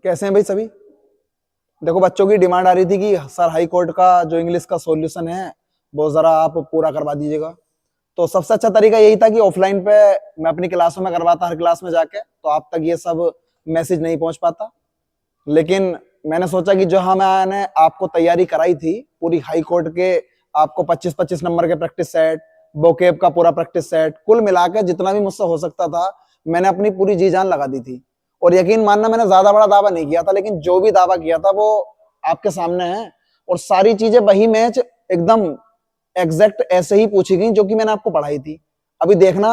कैसे हैं भाई सभी? देखो बच्चों की डिमांड आ रही थी कि सर हाई कोर्ट का जो इंग्लिश का सॉल्यूशन है वो जरा आप पूरा करवा दीजिएगा। तो सबसे अच्छा तरीका यही था कि ऑफलाइन पे मैं अपनी क्लासों में करवाता, हर क्लास में जाके, तो आप तक ये सब मैसेज नहीं पहुंच पाता। लेकिन मैंने सोचा कि जो मैंने आपको तैयारी कराई थी पूरी हाई कोर्ट के, आपको 25-25 नंबर के प्रैक्टिस सेट, वोकेब का पूरा प्रैक्टिस सेट, कुल मिलाकर जितना भी मुझसे हो सकता था मैंने अपनी पूरी जी जान लगा दी थी। और यकीन मानना मैंने ज्यादा बड़ा दावा नहीं किया था, लेकिन जो भी दावा किया था वो आपके सामने है। और सारी चीजें वही मैच एकदम एग्जैक्ट ऐसे ही पूछी गई जो कि मैंने आपको पढ़ाई थी। अभी देखना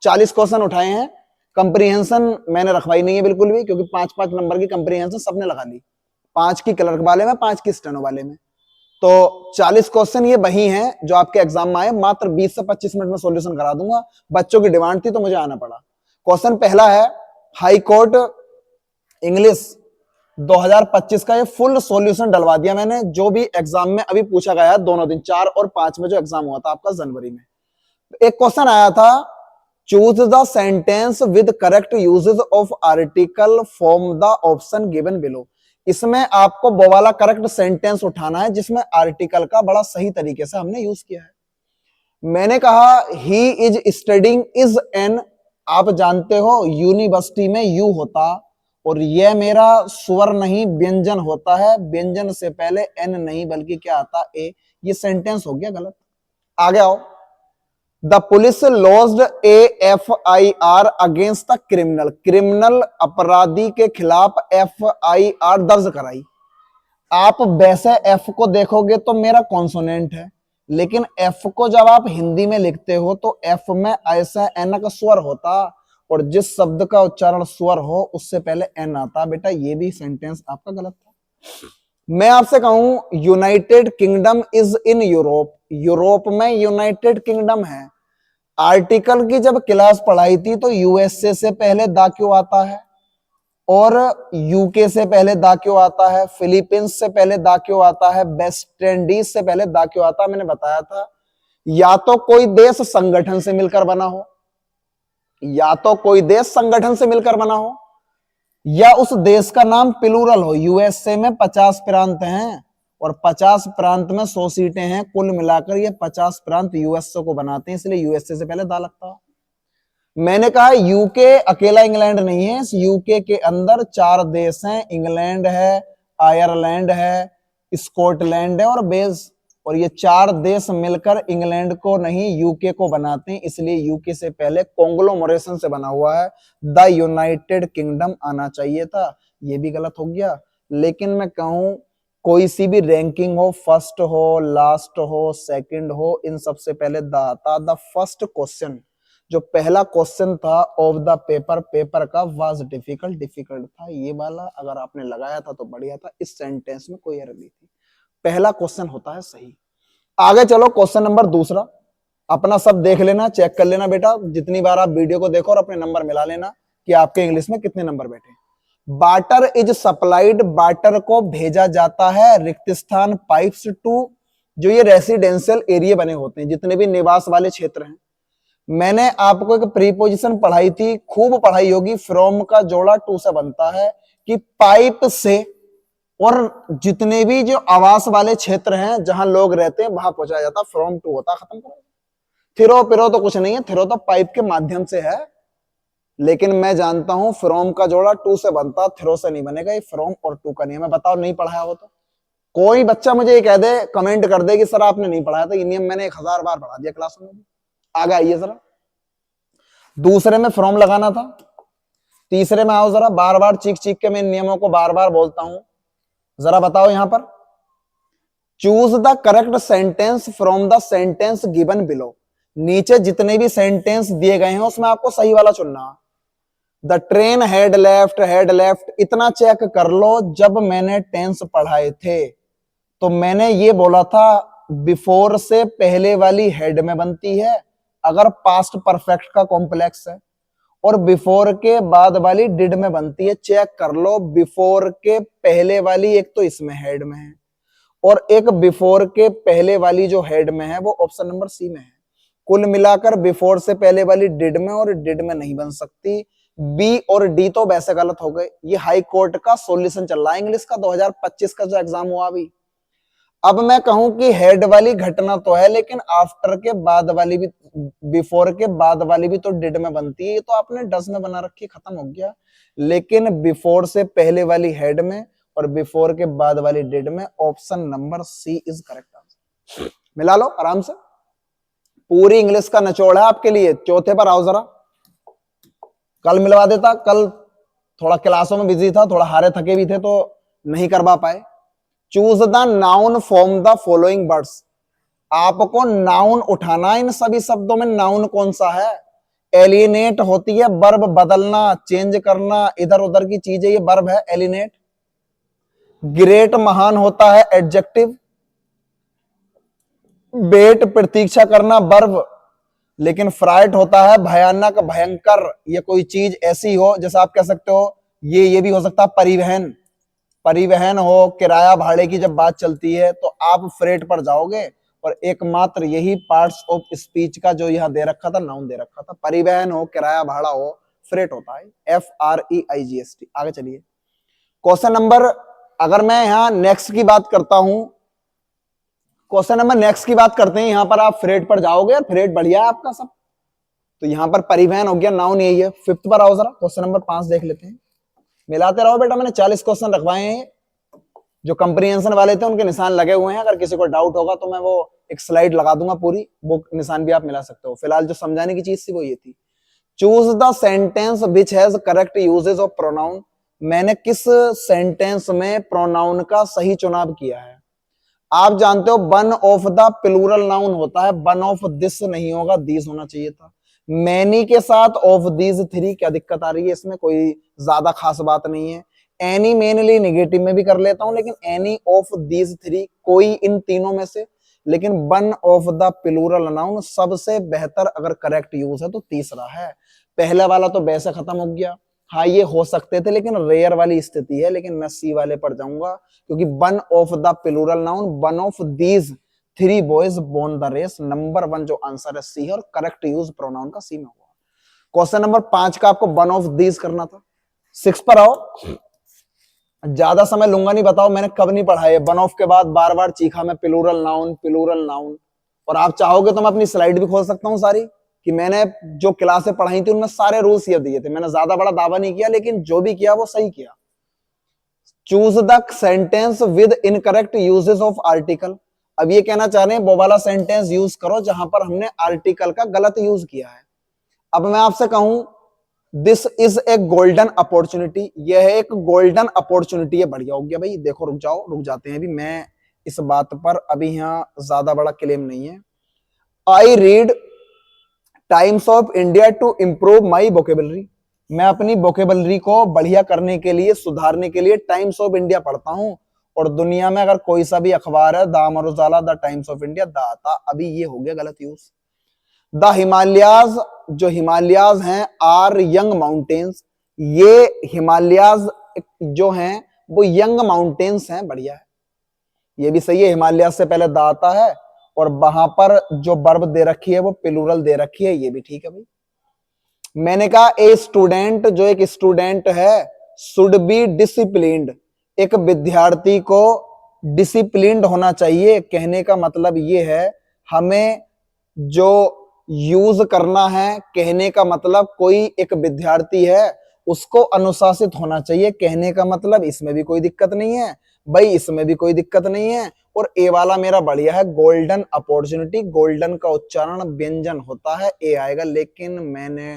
40 क्वेश्चन उठाए हैं। कंप्रीहेंशन मैंने रखवाई नहीं है बिल्कुल भी, क्योंकि 5-5 नंबर की कंप्रीहेंशन सबने लगा ली, 5 की क्लर्क वाले में, 5 की स्टेनो वाले में। तो 40 क्वेश्चन ये वही हैं जो आपके एग्जाम में आए। मात्र 20 से 25 मिनट में सॉल्यूशन करा दूंगा। बच्चों की डिमांड थी तो मुझे आना पड़ा। क्वेश्चन पहला है हाई कोर्ट इंग्लिश 2025 का। ये फुल सॉल्यूशन डलवा दिया मैंने, जो भी एग्जाम में अभी पूछा गया है दोनों दिन, 4 और 5 में जो एग्जाम हुआ था आपका जनवरी में। एक क्वेश्चन आया था, choose the sentence with correct uses of article from the option given below. इसमें आपको वो वाला करेक्ट सेंटेंस उठाना है जिसमें आर्टिकल का बड़ा सही तरीके से हमने यूज किया है। मैंने कहा he is studying is an, आप जानते हो यूनिवर्सिटी में यू होता, और यह मेरा स्वर नहीं व्यंजन होता है, व्यंजन से पहले एन नहीं बल्कि क्या आता, ए। ये सेंटेंस हो गया गलत। आगे आओ, the police launched AFIR against the criminal. Criminal अपराधी के खिलाफ FIR दर्ज कराई। आप वैसे एफ को देखोगे तो मेरा कॉन्सोनेंट है, लेकिन एफ को जब आप हिंदी में लिखते हो तो एफ में ऐसा एन का स्वर होता, और जिस शब्द का उच्चारण स्वर हो उससे पहले एन आता। बेटा ये भी सेंटेंस आपका गलत था। मैं आपसे कहूं United kingdom is in Europe, Europe में यूनाइटेड किंगडम है। आर्टिकल की जब क्लास पढ़ाई थी तो यूएसए से पहले दा क्यों आता है, और यूके से पहले दा क्यों आता है, फिलीपींस से पहले दा क्यों आता है, वेस्ट इंडीज से पहले दा क्यों आता है। मैंने बताया था या तो कोई देश संगठन से मिलकर बना हो, या तो कोई देश संगठन से मिलकर बना हो, या उस देश का नाम प्लूरल हो। यूएसए में 50 प्रांत हैं और 50 प्रांत में 100 सीटें हैं, कुल मिलाकर ये 50 प्रांत यूएसए को बनाते हैं, इसलिए यूएसए से पहले दा लगता। मैंने कहा यूके अकेला इंग्लैंड नहीं है, इस यूके के अंदर 4 देश हैं, इंग्लैंड है, आयरलैंड है, स्कॉटलैंड है और वेल्स, और ये 4 देश मिलकर इंग्लैंड को नहीं यूके को बनाते हैं, इसलिए यूके से पहले कॉन्ग्लोमरेशन से बना हुआ है, द यूनाइटेड किंगडम आना चाहिए था। ये भी गलत हो गया। लेकिन मैं कहूं कोई सी भी रैंकिंग हो, फर्स्ट हो, लास्ट हो, सेकंड हो, इन सबसे पहले द आता। द फर्स्ट क्वेश्चन, जो पहला क्वेश्चन था ऑफ द पेपर, पेपर का वाज डिफिकल्ट, डिफिकल्ट था। ये वाला अगर आपने लगाया था तो बढ़िया था, इस सेंटेंस में कोई एरर नहीं थी। पहला क्वेश्चन होता है सही। आगे चलो, क्वेश्चन नंबर दूसरा। अपना सब देख लेना, चेक कर लेना बेटा, जितनी बार आप वीडियो को देखो, और अपने नंबर मिला लेना कि आपके इंग्लिश में कितने नंबर बैठे। वाटर इज सप्लाइड, वाटर को भेजा जाता है रिक्त स्थान पाइप्स टू, जो ये रेसिडेंशियल एरिया बने होते हैं, जितने भी निवास वाले क्षेत्र हैं। मैंने आपको एक प्रीपोजिशन पढ़ाई थी, खूब पढ़ाई होगी, फ्रॉम का जोड़ा टू से बनता है, कि पाइप से, और जितने भी जो आवास वाले क्षेत्र हैं जहां लोग रहते हैं वहां पहुंचाया जाता, फ्रॉम टू होता। खत्म करो। थिरो पिरो तो कुछ नहीं है, थिरो तो पाइप के माध्यम से है, लेकिन मैं जानता हूं फ्रॉम का जोड़ा टू से बनता, थिरो से नहीं बनेगा। ये फ्रॉम और टू का नियम है। बताओ नहीं पढ़ाया हो तो कोई बच्चा मुझे ये कह दे, कमेंट कर दे कि सर आपने नहीं पढ़ाया था। ये नियम मैंने 1000 बार पढ़ा दिया क्लासों में। आगे आइए जरा, दूसरे में फ्रॉम लगाना था, तीसरे में आओ जरा। बार बार चीख चीख के मैं इन नियमों को बार बार बोलता हूं, जरा बताओ यहां पर। Choose the correct sentence from the sentence given below. नीचे जितने भी सेंटेंस दिए गए हैं उसमें आपको सही वाला चुनना। द ट्रेन हेड लेफ्ट, इतना चेक कर लो। जब मैंने टेंस पढ़ाए थे तो मैंने ये बोला था बिफोर से पहले वाली हेड में बनती है अगर पास्ट परफेक्ट का कॉम्प्लेक्स है, और बिफोर के बाद वाली डिड में बनती है। चेक कर लो, बिफोर के पहले वाली एक तो इसमें हेड में है, और एक बिफोर के पहले वाली जो हेड में है वो ऑप्शन नंबर सी में है। कुल मिलाकर बिफोर से पहले वाली डिड में और डिड में नहीं बन सकती, बी और डी तो वैसे गलत हो गए। ये हाई कोर्ट का सॉल्यूशन चल रहा है इंग्लिश का 2025 का जो एग्जाम हुआ अभी। अब मैं कहूं कि हेड वाली घटना तो है, लेकिन आफ्टर के बाद वाली भी, बिफोर के बाद वाली भी तो डिड में बनती है। ये तो आपने डज में बना रखी, खत्म हो गया। लेकिन बिफोर से पहले वाली हेड में और बिफोर के बाद वाली डिड में। Option number C is correct answer. मिला लो आराम से, पूरी इंग्लिश का निचोड़ है आपके लिए। चौथे पर आओ जरा। कल मिलवा देता, कल थोड़ा क्लासों में बिजी था, थोड़ा हारे थके भी थे तो नहीं करवा पाए। Choose the noun form the following words. आपको नाउन उठाना, इन सभी शब्दों में नाउन कौन सा है? एलिनेट होती है वर्ब बदलना, चेंज करना, इधर उधर की चीजें, ये वर्ब है एलिनेट। ग्रेट महान होता है एडजेक्टिव। वेट प्रतीक्षा करना वर्ब। लेकिन फ्राइट होता है भयानक भयंकर, ये कोई चीज ऐसी हो, जैसे आप कह सकते हो ये भी हो सकता है परिवहन। परिवहन हो, किराया भाड़े की जब बात चलती है तो आप फ्रेट पर जाओगे। और एकमात्र यही पार्ट्स ऑफ स्पीच का जो यहां दे रखा था, नाउन दे रखा था। परिवहन हो, किराया भाड़ा हो, फ्रेट होता है, FREIGST। आगे चलिए क्वेश्चन नंबर, अगर मैं यहां नेक्स्ट की बात करता हूं, क्वेश्चन नंबर नेक्स्ट की बात करते हैं। यहां पर आप फ्रेट पर जाओगे, फ्रेट बढ़िया है आपका सब। तो यहां पर परिवहन हो गया, नाउन यही है। फिफ्थ पर आओ जरा, क्वेश्चन नंबर 5 देख लेते हैं। मिलाते रहो बेटा, मैंने 40 क्वेश्चन रखवाए हैं। जो कंप्रीहेंशन वाले थे उनके निशान लगे हुए हैं। अगर किसी को डाउट होगा तो मैं वो एक स्लाइड लगा दूंगा पूरी, वो निशान भी आप मिला सकते हो। फिलहाल जो समझाने की चीज थी वो ये थी। Choose the sentence which has correct usage of pronoun. मैंने किस सेंटेंस में प्रोनाउन का सही चुनाव किया है? आप जानते हो one of the plural noun होता है, वन ऑफ दिस नहीं होगा, दिस होना चाहिए था। मैनी के साथ ऑफ दीज थ्री, क्या दिक्कत आ रही है इसमें? कोई ज्यादा खास बात नहीं है। एनी मेनली निगेटिव में भी कर लेता हूं, लेकिन एनी ऑफ दीज थ्री, कोई इन तीनों में से। लेकिन one of the plural noun सबसे बेहतर अगर करेक्ट यूज है तो तीसरा है। पहला वाला तो वैसे खत्म हो गया। हाँ ये हो सकते थे, लेकिन रेयर वाली स्थिति है। लेकिन मैं सी वाले पर जाऊंगा, क्योंकि one of the plural noun, one of these three boys won the race. Number 1 जो आंसर है सी है, और करेक्ट यूज प्रोनाउन का सी में हुआ। क्वेश्चन नंबर 5 का आपको वन ऑफ दीज करना था। 6 पर आओ, ज्यादा समय लूंगा नहीं। बताओ मैंने कब नहीं पढ़ा है वन ऑफ के बाद बार बार चीखा मैं प्लूरल नाउन, प्लूरल नाउन। और आप चाहोगे तो मैं अपनी स्लाइड भी खोल सकता हूं सारी, कि मैंने जो क्लासें पढ़ाई थी उनमें सारे रूल्स ये दिए थे। मैंने ज्यादा बड़ा दावा नहीं किया, लेकिन जो भी किया वो सही किया। Choose the sentence with incorrect uses of article. अब ये कहना चाह रहे हैं वो वाला सेंटेंस यूज करो जहां पर हमने आर्टिकल का गलत यूज किया है। अब मैं आपसे कहूं this is a golden opportunity, यह एक गोल्डन अपॉर्चुनिटी है। बढ़िया हो गया भाई। देखो रुक जाओ, रुक जाते हैं अभी। मैं इस बात पर अभी यहां ज्यादा बड़ा क्लेम नहीं है। I read Times of India to improve my vocabulary. मैं अपनी वोकेबलरी को बढ़िया करने के लिए, सुधारने के लिए टाइम्स ऑफ इंडिया पढ़ता हूं। और दुनिया में अगर कोई सा भी अखबार है, the Amar Ujala, the times of India, the आता। अभी ये हो गया गलत यूज। द हिमालयाज, जो हिमालयाज हैं, आर यंग माउंटेन्स। ये हिमालयाज जो हैं वो यंग माउंटेन्स हैं। बढ़िया है, ये भी सही है। हिमालयाज से पहले द आता है, और वहां पर जो वर्ब दे रखी है वो प्लूरल दे रखी है, ये भी ठीक है भाई। मैंने कहा ए स्टूडेंट, जो एक स्टूडेंट है, शुड बी डिसिप्लिन्ड। एक विद्यार्थी को डिसिप्लिन्ड होना चाहिए। कहने का मतलब ये है, हमें जो यूज करना है, कहने का मतलब कोई एक विद्यार्थी है उसको अनुशासित होना चाहिए। कहने का मतलब इसमें भी कोई दिक्कत नहीं है भाई, इसमें भी कोई दिक्कत नहीं है। और ए वाला मेरा बढ़िया है, गोल्डन अपॉर्चुनिटी। गोल्डन का उच्चारण व्यंजन होता है, ए आएगा। लेकिन मैंने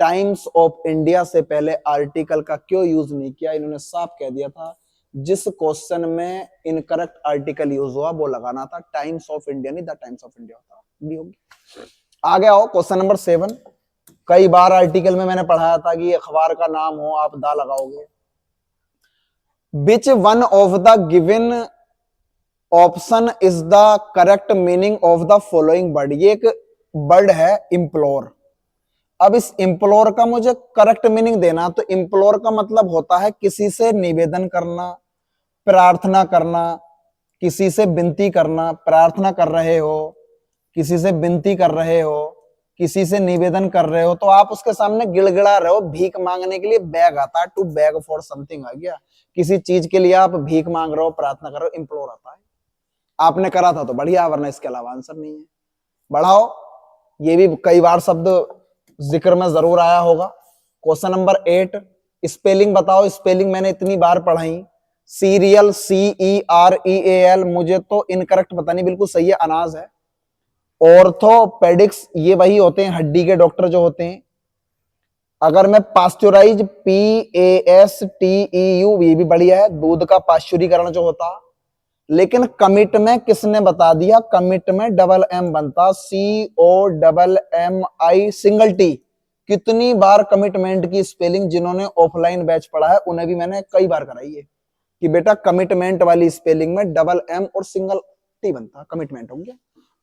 टाइम्स ऑफ इंडिया से पहले आर्टिकल का क्यों यूज नहीं किया? इन्होंने साफ कह दिया था जिस क्वेश्चन में इनकरेक्ट आर्टिकल यूज हुआ वो लगाना था। टाइम्स ऑफ इंडिया नहीं, द टाइम्स ऑफ इंडिया होता भी होगी। आगे आओ, क्वेश्चन नंबर 7। कई बार आर्टिकल में मैंने पढ़ाया था कि अखबार का नाम हो, आप दा लगाओगे। Which one of the given option is the correct meaning of the following word. ये एक वर्ड है इम्प्लोर। अब इस इम्प्लोर का मुझे करेक्ट मीनिंग देना। तो इम्प्लोर का मतलब होता है किसी से निवेदन करना, प्रार्थना करना, किसी से विनती करना। प्रार्थना कर रहे हो, किसी से विनती कर रहे हो, किसी से निवेदन कर रहे हो तो आप उसके सामने गिड़गिड़ा रहे हो, भीख मांगने के लिए बैग आता है, टू बैग फॉर समथिंग आ गया, किसी चीज के लिए आप भीख मांग रहे हो, प्रार्थना कर रहे हो, इम्प्लोर आता है। आपने करा था तो बढ़िया, वरना इसके अलावा आंसर नहीं है। बढ़ाओ, ये भी कई बार शब्द जिक्र में जरूर आया होगा। क्वेश्चन नंबर 8, स्पेलिंग बताओ। स्पेलिंग मैंने इतनी बार पढ़ाई, सीरियल CEREAL, मुझे तो इनकरेक्ट पता नहीं, बिल्कुल सही है, अनाज है। ऑर्थोपेडिक्स, ये वही होते हैं हड्डी के डॉक्टर जो होते हैं। अगर मैं पास्चुराइज PASTEU, ये भी बढ़िया है, दूध का पाश्चुरीकरण जो होता। लेकिन कमिट में किसने बता दिया, कमिट में डबल M बनता, COMMI सिंगल T। कितनी बार कमिटमेंट की स्पेलिंग जिन्होंने ऑफलाइन बैच पढ़ा है उन्हें भी मैंने कई बार कराई है कि बेटा कमिटमेंट वाली स्पेलिंग में डबल M और सिंगल T बनता, कमिटमेंट हो गया।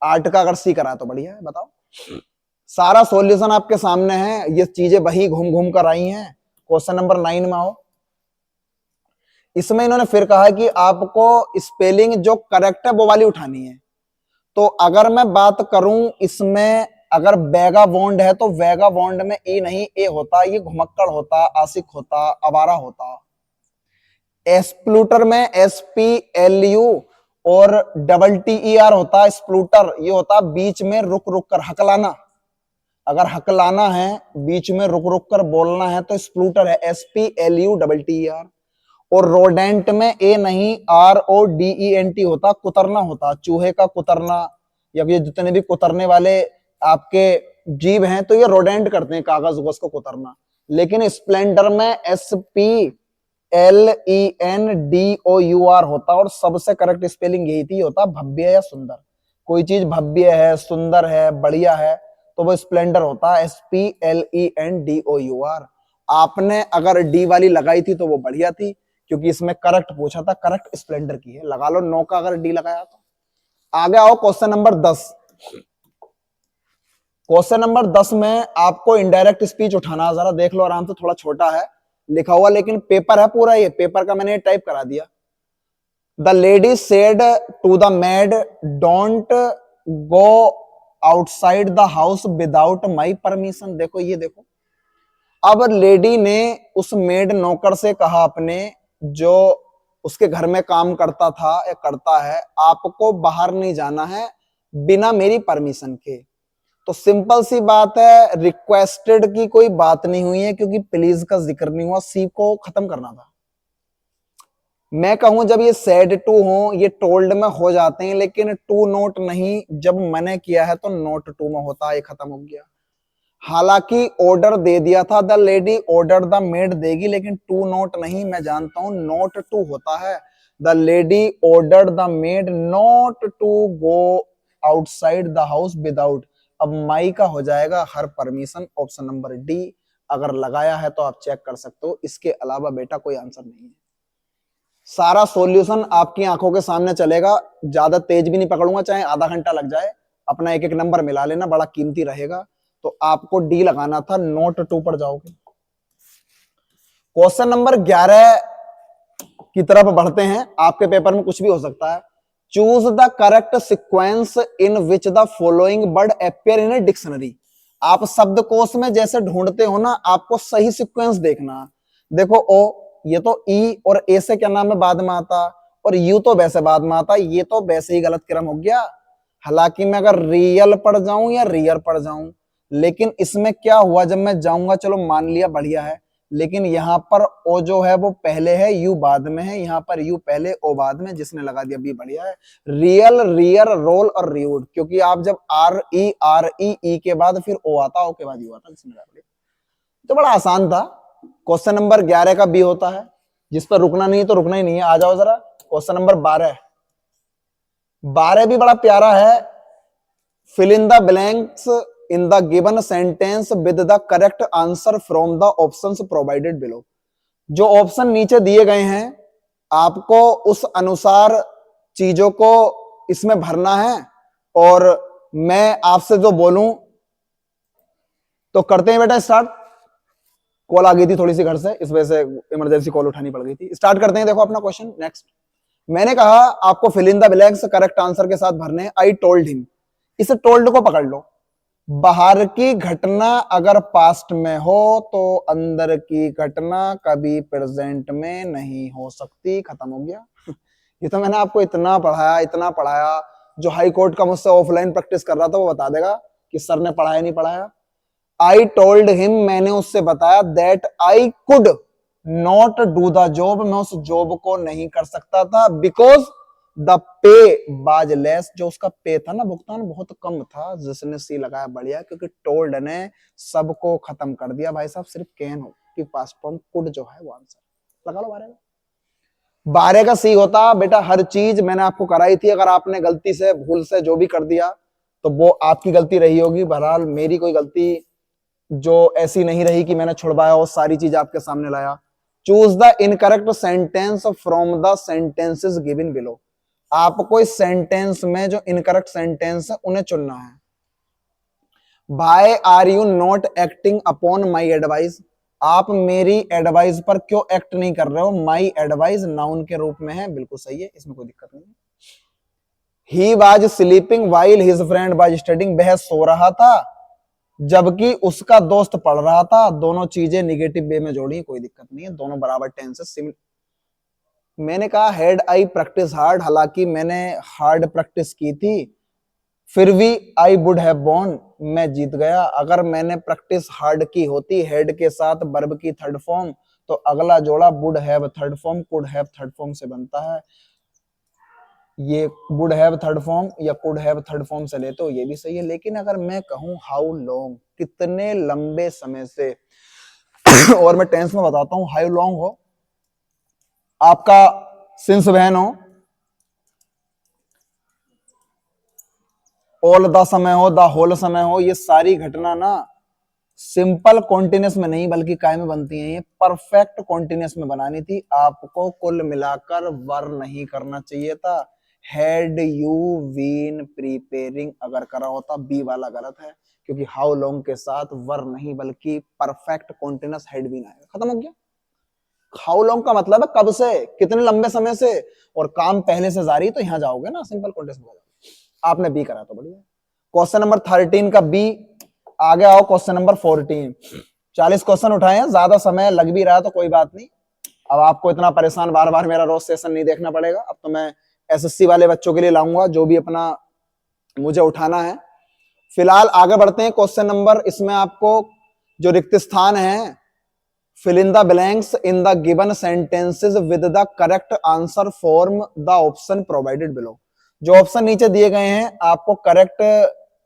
आर्ट का अगर C करा तो बढ़िया है। बताओ, सारा सॉल्यूशन आपके सामने है, ये चीजें वही घूम घूम कर आई हैं। क्वेश्चन नंबर 9 में आओ। इसमें इन्होंने फिर कहा है कि आपको स्पेलिंग जो करेक्ट है वो वाली उठानी है। तो अगर मैं बात करूं इसमें, अगर वेगा बॉन्ड है तो वेगा बॉन्ड में E नहीं A होता, ये घुमक्कड़ होता, आशिक होता, आवारा होता। एस्प्लूटर में SPLU और TTER होता, स्प्लूटर, ये होता बीच में रुक रुक कर हकलाना। अगर हकलाना है, बीच में रुक रुक कर बोलना है तो स्प्लूटर है, SPLU TTER। और रोडेंट में A नहीं RODENT होता, कुतरना होता, चूहे का कुतरना, या ये जितने भी कुतरने वाले आपके जीव हैं तो ये रोडेंट करते हैं, कागज उगज को कुतरना। लेकिन स्प्लेंडर में SPLENDOUR होता, और सबसे करेक्ट स्पेलिंग यही थी, होता भव्य या सुंदर। कोई चीज भव्य है, सुंदर है, बढ़िया है तो वो स्प्लेंडर होता, SPLENDOUR। आपने अगर D वाली लगाई थी तो वो बढ़िया थी, क्योंकि इसमें करेक्ट पूछा था, करेक्ट स्प्लेंडर की है, लगा लो 9 का अगर D लगाया तो। आगे आओ, क्वेश्चन नंबर 10। क्वेश्चन नंबर 10 में आपको इनडायरेक्ट स्पीच उठाना, जरा देख लो आराम से, थोड़ा छोटा है लिखा हुआ, लेकिन पेपर है पूरा, ये पेपर का मैंने टाइप करा दिया। The lady said to the maid, don't go outside the house without my permission. देखो, ये देखो, अब लेडी ने उस मेड नौकर से कहा, अपने जो उसके घर में काम करता था या करता है, आपको बाहर नहीं जाना है बिना मेरी परमिशन के। तो सिंपल सी बात है, रिक्वेस्टेड की कोई बात नहीं हुई है, क्योंकि प्लीज का जिक्र नहीं हुआ, सी को खत्म करना था। मैं कहूं जब ये सेड टू हो, ये टोल्ड में हो जाते हैं, लेकिन टू नोट नहीं, जब मैंने किया है तो नोट टू में होता है, ये खत्म हो गया। हालांकि ऑर्डर दे दिया था, the lady order the made देगी, लेकिन टू नोट नहीं, मैं जानता हूं नोट टू होता है। The lady order the maid not to go outside the house without. अब माई का हो जाएगा her permission, option number D। अगर लगाया है तो आप चेक कर सकते हो, इसके अलावा बेटा कोई आंसर नहीं है। सारा सॉल्यूशन आपकी आंखों के सामने चलेगा, ज्यादा तेज भी नहीं पकड़ूंगा, चाहे आधा घंटा लग जाए, अपना एक एक नंबर मिला लेना, बड़ा कीमती रहेगा। तो आपको D लगाना था, नोट 2 पर जाओगे। क्वेश्चन नंबर 11 की तरफ बढ़ते हैं, आपके पेपर में कुछ भी हो सकता है। Choose the correct sequence in which the following word appear in a dictionary. आप शब्दकोश में जैसे ढूंढते हो ना, आपको सही सिक्वेंस देखना। देखो, ओ, ये तो E और A से क्या नाम है बाद में आता, और U तो वैसे बाद में आता, ये तो वैसे ही गलत क्रम हो गया। हालांकि मैं अगर रियल पढ़ जाऊं या रियर पढ़ जाऊं, लेकिन इसमें क्या हुआ, जब मैं जाऊंगा, चलो मान लिया बढ़िया है, लेकिन यहाँ पर O जो है वो पहले है, U बाद में है, यहाँ पर U पहले O बाद में, जिसने लगा दिया B बढ़िया है। रियल, रियर, रोल और रियूड, क्योंकि आप जब RE के बाद फिर O आता, O के बाद U आता, जिसने लगा दिया। तो बड़ा आसान था। क्वेश्चन नंबर 11 का B होता है, जिस पर रुकना नहीं तो रुकना ही नहीं है। आ जाओ जरा, क्वेश्चन नंबर 12। 12 भी बड़ा प्यारा है। Fill in the blanks in the given sentence with the correct answer from the options provided below। जो ऑप्शन नीचे दिए गए हैं, आपको उस अनुसार चीजों को इसमें भरना है, और मैं आपसे जो बोलूं तो करते हैं बेटा स्टार्ट। कॉल आ गई थी थोड़ी सी घर से, इस वजह से इमरजेंसी कॉल उठानी पड़ गई थी। स्टार्ट करते हैं। देखो अपना क्वेश्चन नेक्स्ट, मैंने कहा आपको fill in the blanks correct answer के साथ भरने। आई टोल्ड हिम, इस टोल्ड को पकड़ लो। बाहर की घटना अगर पास्ट में हो तो अंदर की घटना कभी प्रेजेंट में नहीं हो सकती। खत्म हो गया। ये तो मैंने आपको इतना पढ़ाया। जो हाई कोर्ट का मुझसे ऑफलाइन प्रैक्टिस कर रहा था वो बता देगा कि सर ने पढ़ाया नहीं पढ़ाया। आई टोल्ड हिम, मैंने उससे बताया, that I could not do the job, मैं उस जॉब को नहीं कर सकता था, बिकॉज द पे बाज लेस, जो उसका पे था ना, भुगतान बहुत कम था। जिसने सी लगाया बढ़िया, क्योंकि टोल्ड ने सबको खत्म कर दिया भाई साहब, सिर्फ कैन हो कि पास्ट फॉर्म कुड जो है वो आंसर लगा लो। 12 का सी होता बेटा। हर चीज मैंने आपको कराई थी, अगर आपने गलती से भूल से जो भी कर दिया तो वो आपकी गलती रही होगी। बहरहाल मेरी कोई गलती जो ऐसी नहीं रही कि मैंने छुड़वाया और सारी चीज आपके सामने लाया। Choose the incorrect sentence from the sentences given below. आपको इस सेंटेंस में जो इनकरेक्ट सेंटेंस है उन्हें चुनना है। Why are you not acting upon my advice, आप मेरी एडवाइस पर क्यों एक्ट नहीं कर रहे हो। माई एडवाइस नाउन के रूप में है, बिल्कुल सही है, इसमें कोई दिक्कत नहीं है। He was sleeping while his friend was studying, वह सो रहा था जबकि उसका दोस्त पढ़ रहा था। दोनों चीजें निगेटिव वे में जोड़ी, कोई दिक्कत नहीं है, दोनों बराबर टेंसेस सिमिलर। मैंने कहा हैड आई प्रैक्टिस हार्ड, हालांकि मैंने हार्ड प्रैक्टिस की थी, फिर भी आई वुड हैव वॉन, मैं जीत गया। अगर मैंने प्रैक्टिस हार्ड की होती हैड के साथ वर्ब की थर्ड फॉर्म, तो अगला जोड़ा would have third form, could have third form से बनता है। ये वुड हैव थर्ड फॉर्म या कुड हैव थर्ड फॉर्म से ले तो ये भी सही है। लेकिन अगर मैं कहूं हाउ लॉन्ग, कितने लंबे समय से और मैं टेंस में बताता हूं, हाउ लॉन्ग हो आपका सिंस वहन हो, ऑल द समय हो, द होल समय हो, ये सारी घटना ना सिंपल कॉन्टिन्यूस में नहीं बल्कि काय में बनती हैं। ये परफेक्ट कॉन्टिन्यूस में बनानी थी। आपको कुल मिलाकर वर नहीं करना चाहिए था। हैड यू बीन प्रिपेयरिंग अगर करा होता, बी वाला गलत है, क्योंकि हाउ लॉन्ग के साथ वर नहीं बल्कि परफेक्ट कॉन्टिन्यूस हैड बीन आएगा। खत्म हो गया। हाउ लॉन्ग का मतलब है कब से, कितने लंबे समय से, और काम पहले से जारी, तो यहां जाओगे ना सिंपल कॉन्टिन्यूस में। आपने बी करा तो बढ़िया। क्वेश्चन नंबर 13 का बी। आगे आओ क्वेश्चन नंबर 14। 40 क्वेश्चन उठाए हैं, ज्यादा समय लग भी रहा है तो कोई बात नहीं। अब आपको इतना परेशान बार बार मेरा रोज सेशन नहीं देखना पड़ेगा। अब तो मैं एसएससी वाले बच्चों के लिए लाऊंगा जो भी अपना मुझे उठाना है। फिलहाल आगे बढ़ते हैं। क्वेश्चन नंबर, इसमें आपको जो रिक्त स्थान है, fill in the blanks in the given sentences with the correct answer form the option provided below. जो ऑप्शन नीचे दिए गए हैं आपको करेक्ट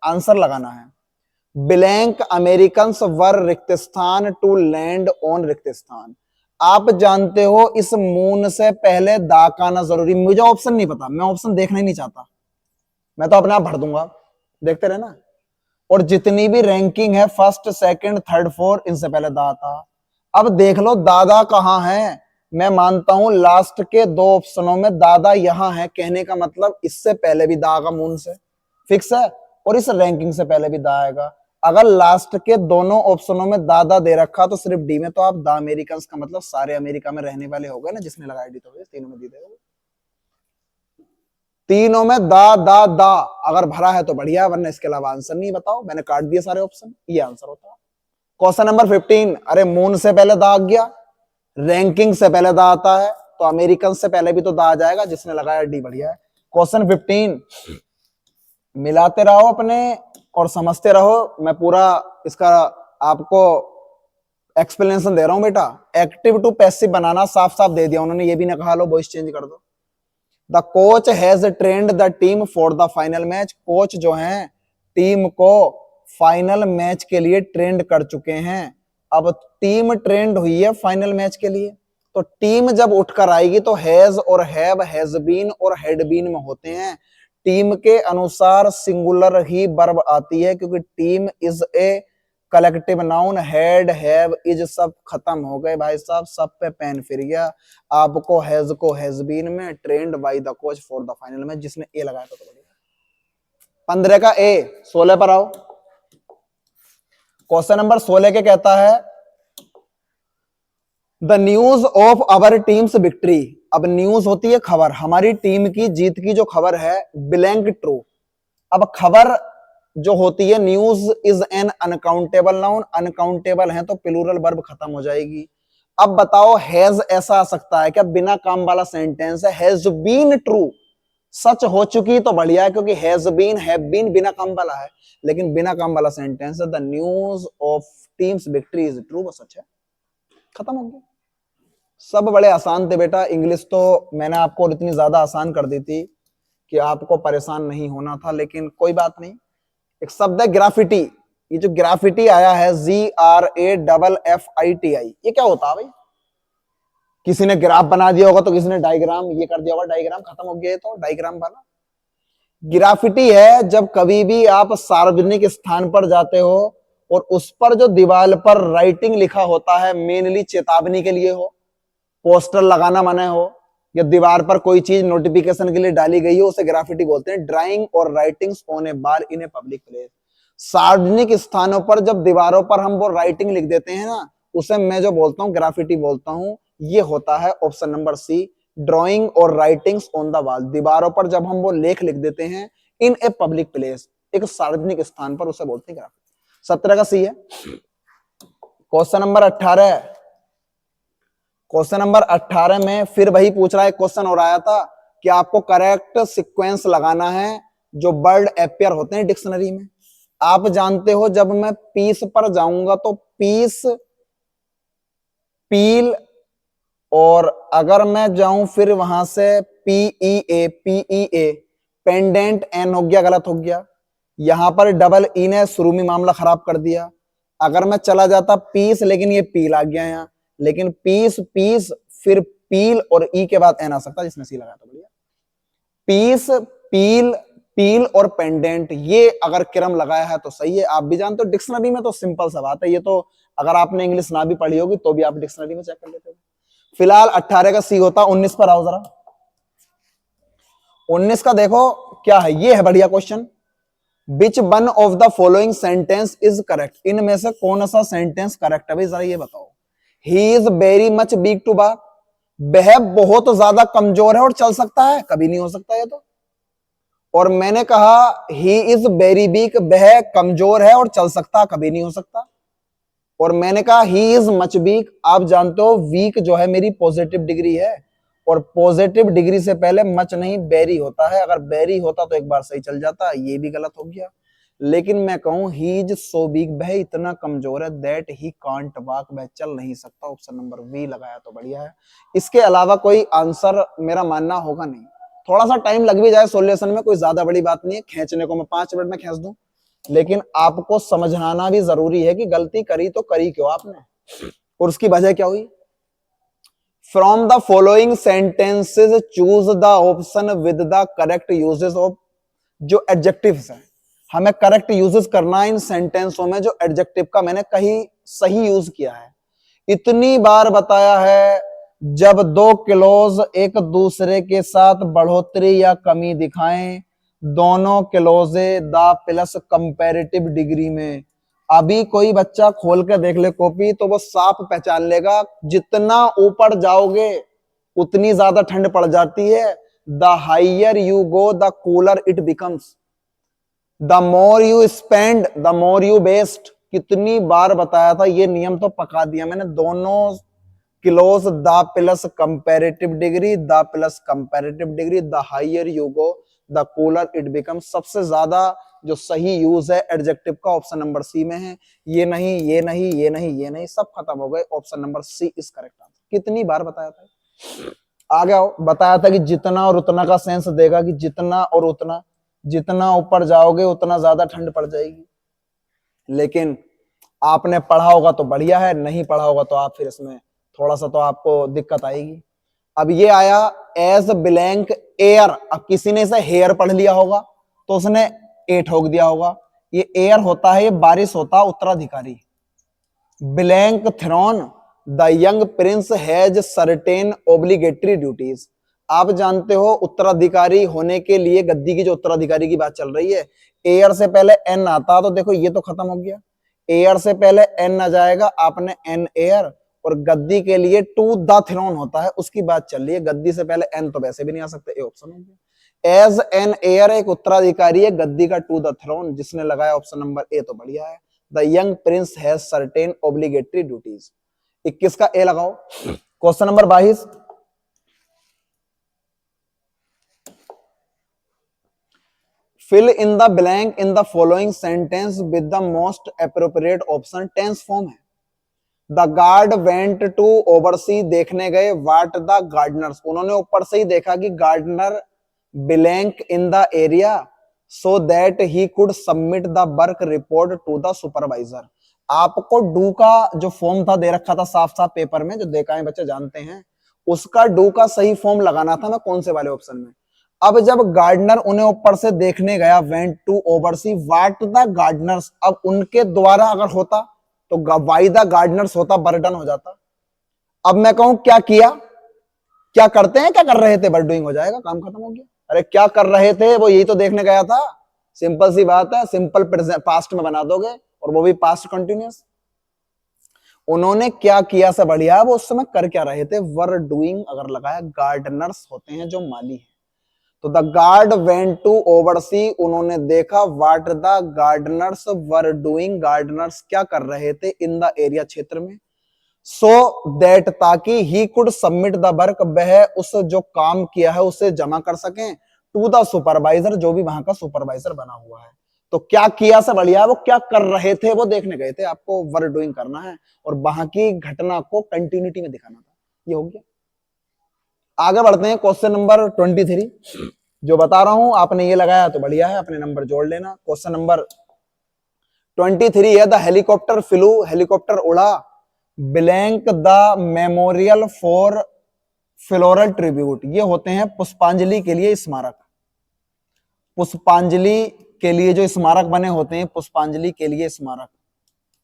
आंसर लगाना है। ब्लैंक अमेरिकन्स वर रिक्तस्थान टू लैंड ऑन रिक्तस्थान। आप जानते हो इस मून से पहले दा का आना जरूरी। मुझे ऑप्शन नहीं पता, मैं ऑप्शन देखना ही नहीं चाहता, मैं तो अपने आप भर दूंगा, देखते रहना। और जितनी भी रैंकिंग है फर्स्ट सेकंड थर्ड फोर्थ, इनसे पहले दा था। अब देख लो दादा कहां है। मैं मानता हूं लास्ट के दो ऑप्शनों में दादा यहां है, कहने का मतलब इससे पहले भी दा का मून से फिक्स है और इस रैंकिंग से पहले भी दा आएगा। अगर लास्ट के दोनों ऑप्शनों में दादा दे रखा तो सिर्फ डी में तो आप द अमेरिकन का मतलब सारे अमेरिका में रहने वाले हो गए ना, जिसने लगाया डी, तो तीनों में दी देगा। तीनों में दा अगर भरा है तो बढ़िया, वरना इसके अलावा आंसर नहीं। बताओ, मैंने काट दिए सारे ऑप्शन, ये आंसर होता। Question number 15। अरे मून से पहले दा आ गया, रैंकिंग से पहले दा आता है, तो अमेरिकन से पहले भी तो दा आ जाएगा, जिसने लगाया डी बढ़िया है। क्वेश्चन 15 मिलाते रहो अपने और समझते रहो। मैं पूरा इसका आपको एक्सप्लेनेशन दे रहा हूं बेटा। एक्टिव टू पैसिव बनाना साफ साफ दे दिया उन्होंने, ये भी ना कहा लो वॉइस चेंज कर दो। The coach has trend the team for the final match. Coach जो हैं टीम को फाइनल मैच के लिए ट्रेंड कर चुके हैं। अब टीम ट्रेंड हुई है फाइनल मैच के लिए, तो टीम जब उठकर आएगी तो हैज और हैव, हैज बीन और हैड बीन में होते हैं। टीम के अनुसार सिंगुलर ही वर्ब आती है, क्योंकि team is a collective noun. Had have is सब खत्म हो गए भाई साहब, सब पे पेन फिर गया। आपको हैज को हैज बीन में, trend by the coach for the final match, जिसने ए लगाया था तो बढ़िया। 15 का ए। 16 पर आओ। क्वेश्चन नंबर 16 के कहता है the news of our teams victory. अब न्यूज होती है खबर, हमारी टीम की जीत की जो खबर है, ब्लैंक ट्रू। अब खबर जो होती है news is an uncountable noun, uncountable है तो प्लूरल वर्ब खत्म हो जाएगी। अब बताओ हैज ऐसा आ सकता है क्या? बिना काम वाला सेंटेंस है, हैज बीन ट्रू, सच हो चुकी तो बढ़िया है क्योंकि हैज बीन, हैव बीन बिना काम वाला है, लेकिन बिना काम वाला सेंटेंस है the news of teams victory is true, वो सच है, खत्म हो गया। सब बड़े आसान थे बेटा, इंग्लिश तो मैंने आपको इतनी ज्यादा आसान कर दी थी कि आपको परेशान नहीं होना था, लेकिन कोई बात नहीं। एक शब्द है ग्राफिटी, ये जो ग्राफिटी आया है GRAFFITI, ये क्या होता है भाई? किसी ने ग्राफ बना दिया होगा तो किसी ने डायग्राम ये कर दिया होगा, डायग्राम खत्म हो गया, तो डायग्राम बना। ग्राफिटी है जब कभी भी आप सार्वजनिक स्थान पर जाते हो और उस पर जो दीवार पर राइटिंग लिखा होता है मेनली चेतावनी के लिए हो, पोस्टर लगाना मना हो, या दीवार पर कोई चीज नोटिफिकेशन के लिए डाली गई हो, उसे ग्राफिटी बोलते हैं। ड्राइंग और writings on A bar in a public place, सार्वजनिक स्थानों पर जब दीवारों पर हम वो राइटिंग लिख देते हैं ना, उसे मैं जो बोलता हूँ ग्राफिटी बोलता हूँ। ये होता है ऑप्शन नंबर सी, ड्राइंग और राइटिंग्स ऑन द वॉल, दीवारों पर जब हम वो लेख लिख देते हैं इन ए पब्लिक प्लेस, एक सार्वजनिक स्थान पर, उसे बोलते हैं ग्राफिटी। 17 का सी है। क्वेश्चन नंबर 18, क्वेश्चन नंबर 18 में फिर वही पूछ रहा है, क्वेश्चन और आया था कि आपको करेक्ट सीक्वेंस लगाना है जो वर्ड अपियर होते हैं डिक्शनरी में। आप जानते हो जब मैं पीस पर जाऊंगा तो पीस, पील, और अगर मैं जाऊं फिर वहां से PEA, पेंडेंट, एन हो गया, गलत हो गया। यहां पर डबल ई ने शुरू में मामला खराब कर दिया। अगर मैं चला जाता पीस, लेकिन ये पील आ गया यहां, लेकिन पीस, पीस, फिर पील और ई के बाद एन आ सकता, जिसने सी लगाया था बढ़िया। पीस, पील, पील और पेंडेंट, ये अगर क्रम लगाया है तो सही है। आप भी जानते हो डिक्शनरी में तो सिंपल सा बात है, ये तो अगर आपने इंग्लिश ना भी पढ़ी होगी तो भी आप डिक्शनरी में चेक कर लेते हो। फिलहाल 18 का सी होता, 19 पर आओ जरा। 19 का देखो क्या है, ये है बढ़िया question. Which one of the following sentence is correct, इनमें से कौन सा सेंटेंस करेक्ट है भाई, जरा ये बताओ। He is very much weak to walk, वह बहुत ज्यादा कमजोर है और चल सकता है, कभी नहीं हो सकता ये तो। और मैंने कहा ही इज वेरी वीक, वह कमजोर है और चल सकता, कभी नहीं हो सकता। और मैंने कहा ही इज मच वीक, आप जानते हो वीक जो है मेरी पॉजिटिव डिग्री है, और पॉजिटिव डिग्री से पहले मच नहीं वेरी होता है, अगर वेरी होता तो एक बार सही चल जाता, ये भी गलत हो गया। लेकिन मैं कहूं ही इज सो वीक, वह इतना कमजोर है, दैट ही कांट वॉक, वह चल नहीं सकता, ऑप्शन नंबर वी लगाया तो बढ़िया है। इसके अलावा कोई आंसर मेरा मानना होगा नहीं। थोड़ा सा टाइम लग भी जाए सॉल्यूशन में, कोई ज्यादा बड़ी बात नहीं है, खींचने को मैं 5 मिनट में खींच दूं, लेकिन आपको समझाना भी जरूरी है कि गलती करी तो करी क्यों आपने, और उसकी वजह क्या हुई। From the following sentences choose the option with the correct uses of, जो एडजेक्टिव्स हैं हमें करेक्ट यूजेस करना है इन सेंटेंसों में, जो एडजेक्टिव का मैंने कहीं सही यूज किया है। इतनी बार बताया है जब दो क्लोज एक दूसरे के साथ बढ़ोतरी या कमी दिखाएं, दोनों क्लोजे द प्लस कंपैरेटिव डिग्री में। अभी कोई बच्चा खोल के देख ले कॉपी तो वो साफ पहचान लेगा, जितना ऊपर जाओगे उतनी ज्यादा ठंड पड़ जाती है। The higher you go the cooler it becomes, the more you spend the more you waste. कितनी बार बताया था, ये नियम तो पका दिया मैंने। दोनों close the plus comparative degree, the plus comparative degree, the higher you go the cooler it become. सबसे ज्यादा जो सही यूज है एडजेक्टिव का ऑप्शन नंबर सी में है। ये नहीं, ये नहीं, ये नहीं, ये नहीं, सब खत्म हो गए, option number C is correct answer. कितनी बार बताया था, आगे आओ। बताया था कि जितना और उतना का सेंस देगा कि जितना और उतना, जितना ऊपर जाओगे उतना ज्यादा ठंड पड़ जाएगी। लेकिन आपने पढ़ा होगा तो बढ़िया है, नहीं पढ़ा होगा तो आप फिर इसमें थोड़ा सा तो आपको दिक्कत आएगी। अब ये आया एज ब्लैंक एयर, अब किसी ने इसे हेयर पढ़ लिया होगा तो उसने ए ठोक दिया होगा। ये एयर होता है, ये बारिश होता है, उत्तराधिकारी। Blank throne, the young prince has certain obligatory duties. आप जानते हो उत्तराधिकारी होने के लिए, गद्दी की जो उत्तराधिकारी की बात चल रही है, एयर से पहले एन आता, तो देखो ये तो खत्म हो गया। एयर से पहले एन आ जाएगा, आपने एन एयर, और गद्दी के लिए टू द थ्रोन होता है, उसकी बात चल रही है। गद्दी से पहले एन तो वैसे भी नहीं आ सकते, ए ऑप्शन हो गया। एज एन एयर एक उत्तराधिकारी है गद्दी का टू द थ्रोन, जिसने लगाया ऑप्शन नंबर ए, तो बढ़िया है। The young prince has certain obligatory duties, 21 का ए लगाओ। Question number 22, fill in the blank in the following sentence with the most appropriate option, tense form है। The guard went to oversea, देखने गए वाट the Gardner's, उन्होंने ऊपर से ही देखा कि gardener blank in the area so that he could submit the work report to the supervisor. आपको डू का जो फॉर्म था दे रखा था साफ साफ पेपर में, जो देखा है बच्चे जानते हैं, उसका डू का सही फॉर्म लगाना था ना कौन से वाले ऑप्शन में। अब जब गार्डनर उन्हें ऊपर से देखने गया, went to oversee what the gardeners, अब उनके द्वारा अगर होता तो वाई द गार्डनर्स होता, बर्डन हो जाता। अब मैं कहूं क्या किया, क्या करते हैं, क्या कर रहे थे, बर्ड डूइंग हो जाएगा, काम खत्म हो गया। अरे क्या कर रहे थे, वो यही तो देखने गया था। सिंपल सी बात है, सिंपल पास्ट में बना दोगे, और वो भी पास्ट कंटिन्यूअस। उन्होंने क्या किया से बढ़िया, वो उस समय कर क्या रहे थे, वर डूइंग अगर लगाया, गार्डनर्स होते हैं जो माली है, तो the guard went to oversee, उन्होंने देखा, what the gardeners were doing, gardeners क्या कर रहे थे, इन द एरिया, क्षेत्र में, सो दैट ताकि ही कुड सबमिट द वर्क, वह उस जो काम किया है उसे जमा कर सकें, टू द सुपरवाइजर, जो भी वहां का सुपरवाइजर बना हुआ है। तो क्या किया से बढ़िया, वो क्या कर रहे थे वो देखने गए थे, आपको वर डूइंग करना है और वहां की घटना को कंटिन्यूटी में दिखाना था, ये हो गया। आगे बढ़ते हैं, क्वेश्चन नंबर 23, जो बता रहा हूं आपने ये लगाया तो बढ़िया है, अपने नंबर जोड़ लेना। क्वेश्चन नंबर 23 है, द हेलीकॉप्टर फ्लू, हेलीकॉप्टर उड़ा, blank the memorial for floral tribute, ये होते हैं पुष्पांजलि के लिए स्मारक, पुष्पांजलि के लिए जो स्मारक बने होते हैं, पुष्पांजलि के लिए स्मारक,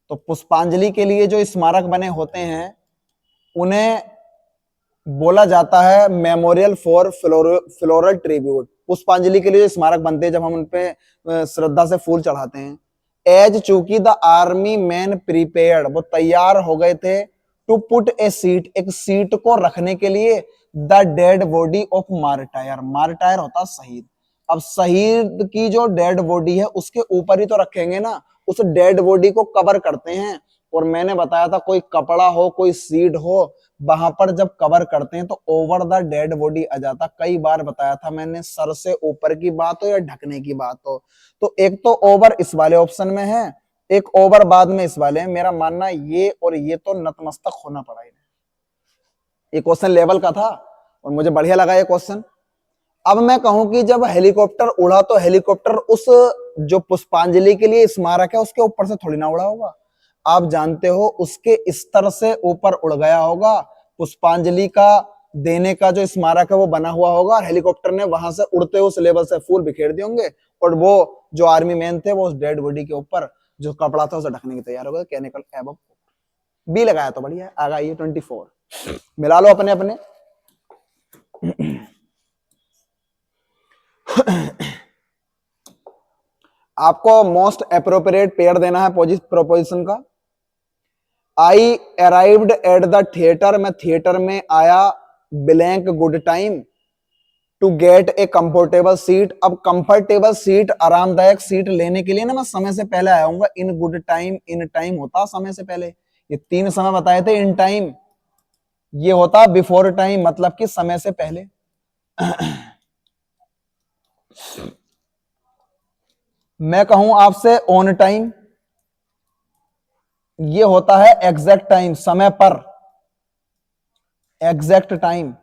तो पुष्पांजलि के लिए जो स्मारक बने होते हैं उन्हें बोला जाता है मेमोरियल फॉर फ्लोरल ट्रिब्यूट। पुष्पांजलि के लिए जो स्मारक बनते हैं, जब हम उनपे श्रद्धा से फूल चढ़ाते हैं। एज चूंकि द आर्मी मैन प्रिपेयर्ड, वो तैयार हो गए थे, टू पुट ए सीट, एक सीट को रखने के लिए, द डेड बॉडी ऑफ मार्टायर, मार्टायर होता शहीद, अब शहीद की जो डेड बॉडी है उसके ऊपर ही तो रखेंगे ना, उस डेड बॉडी को कवर करते हैं। और मैंने बताया था कोई कपड़ा हो कोई सीट हो, वहां पर जब कवर करते हैं तो ओवर द डेड बॉडी आ जाता। कई बार बताया था मैंने, सर से ऊपर की बात हो या ढकने की बात हो, तो एक तो ओवर इस वाले ऑप्शन में है, एक ओवर बाद में इस वाले है। मेरा मानना ये और ये तो नतमस्तक होना पड़ा है। ये क्वेश्चन लेवल का था और मुझे बढ़िया लगा ये क्वेश्चन। अब मैं कहूं कि जब हेलीकॉप्टर उड़ा तो हेलीकॉप्टर उस जो पुष्पांजलि के लिए स्मारक है उसके ऊपर से थोड़ी ना उड़ा होगा, आप जानते हो उसके स्तर से ऊपर उड़ गया होगा। पुष्पांजलि का देने का जो स्मारक है वो बना हुआ होगा, हेलीकॉप्टर ने वहां से उड़ते उस लेवल से फूल बिखेर दिए होंगे, और वो जो आर्मी मैन थे वो उस डेड बॉडी के ऊपर जो कपड़ा था उसे ढकने की तैयार हो गए। केमिकल एबव बी लगाया तो बढ़िया। आगे आइए 24, मिला लो अपने अपने। आपको मोस्ट अप्रोप्रिएट पेयर देना है प्रोपोजिशन का। I arrived at the theatre, मैं थिएटर में आया, blank good time, to get a comfortable seat, अब कंफर्टेबल सीट आरामदायक सीट लेने के लिए ना मैं समय से पहले आया हूँ। In good time, in time होता समय से पहले, ये तीन समय बताए थे। इन टाइम ये होता बिफोर टाइम, मतलब कि समय से पहले। मैं कहूं आपसे ऑन टाइम, ये होता है एग्जैक्ट टाइम, समय पर, एग्जैक्ट टाइम।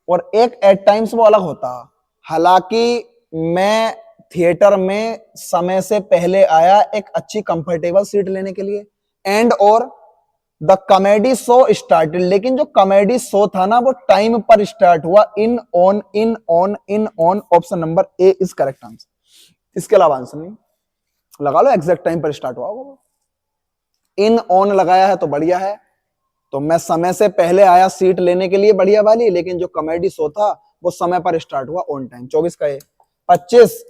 और एक एट टाइम्स वो अलग होता। हालांकि मैं थिएटर में समय से पहले आया एक अच्छी कंफर्टेबल सीट लेने के लिए, एंड और द कॉमेडी शो स्टार्टेड, लेकिन जो कॉमेडी शो था ना वो टाइम पर स्टार्ट हुआ। In on, in on, in on, option number A is correct answer, इसके अलावा आंसर नहीं। लगा लो एग्जैक्ट टाइम पर स्टार्ट हुआ होगा। इन ऑन लगाया है तो बढ़िया है, तो मैं समय से पहले आया सीट लेने के लिए बढ़िया वाली, लेकिन जो कॉमेडी शो था वो समय पर स्टार्ट हुआ, ऑन टाइम। 24 का ये। 25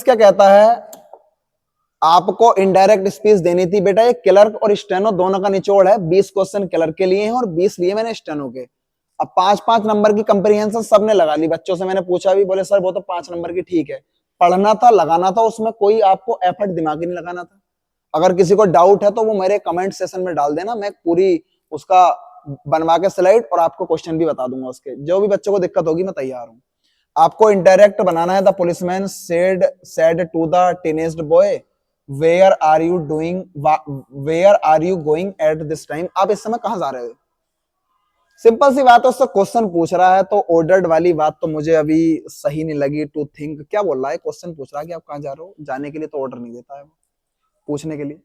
क्या कहता है, आपको इनडायरेक्ट स्पीच देनी थी बेटा। ये क्लर्क और स्टेनो दोनों का निचोड़ है। 20 क्वेश्चन क्लर्क के लिए हैं और 20 लिए मैंने स्टेनो के। अब 5-5 नंबर की कंप्रीहेंशन सबने लगा ली, बच्चों से मैंने पूछा भी, बोले सर वो तो 5 नंबर की ठीक है, पढ़ना था, लगाना था, उसमें कोई आपको एफर्ट दिमाग ही नहीं लगाना था। अगर किसी को डाउट है तो वो मेरे कमेंट सेशन में डाल देना, मैं पूरी उसका बनवा के स्लाइड और आपको क्वेश्चन भी बता दूंगा उसके, जो भी बच्चों को दिक्कत होगी मैं तैयार हूं। आपको इंडायरेक्ट बनाना है, the policeman said to the teenaged boy where are you going at this time, आप इस समय कहां जा रहे हो। सिंपल सी बात है, उससे क्वेश्चन पूछ रहा है, तो ऑर्डर्ड वाली बात तो मुझे अभी सही नहीं लगी। टू थिंक क्या बोल रहा है, क्वेश्चन पूछ रहा है कि आप कहां जा रहे हो, जाने के लिए तो ऑर्डर नहीं देता है, पूछने के लिए।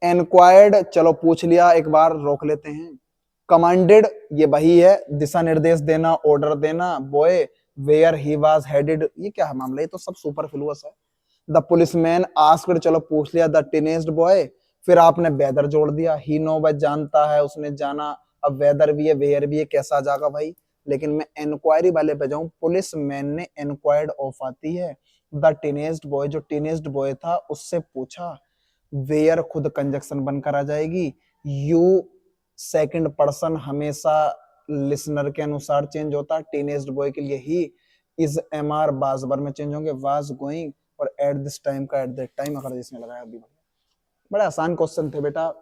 एनक्वायर्ड, चलो पूछ लिया, एक बार रोक लेते हैं। कमांडेड, ये वही है, दिशा निर्देश देना, ऑर्डर देना। Boy where he was headed, ये क्या है मामला, ये तो सब सुपरफ्लुअस है। द पुलिसमैन आस्क्ड, चलो पूछ लिया। द टीनेज्ड बॉय, फिर आपने वेदर जोड़ दिया। ही नो, वह जानता है, उसने जाना। अब वेदर भी है, वेयर भी है, कैसा जाएगा भाई। लेकिन मैं इंक्वायरी वाले पे जाऊं, पुलिसमैन ने इंक्वायर्ड ऑफ आती है। द टीनेज्ड बॉय, जो टीनेज्ड बॉय था उससे पूछा। वेयर खुद कंजक्शन बनकर आ जाएगी। यू सेकंड पर्सन हमेशा लिसनर के अनुसार चेंज होता है। टीनेज्ड बॉय के लिए ही, इज एमआर बाजबर में चेंज होंगे, वाज गोइंग, और एट दिस टाइम का एट दैट टाइम अगर जिसने लगाया भी। बड़े आसान क्वेश्चन थे बेटा,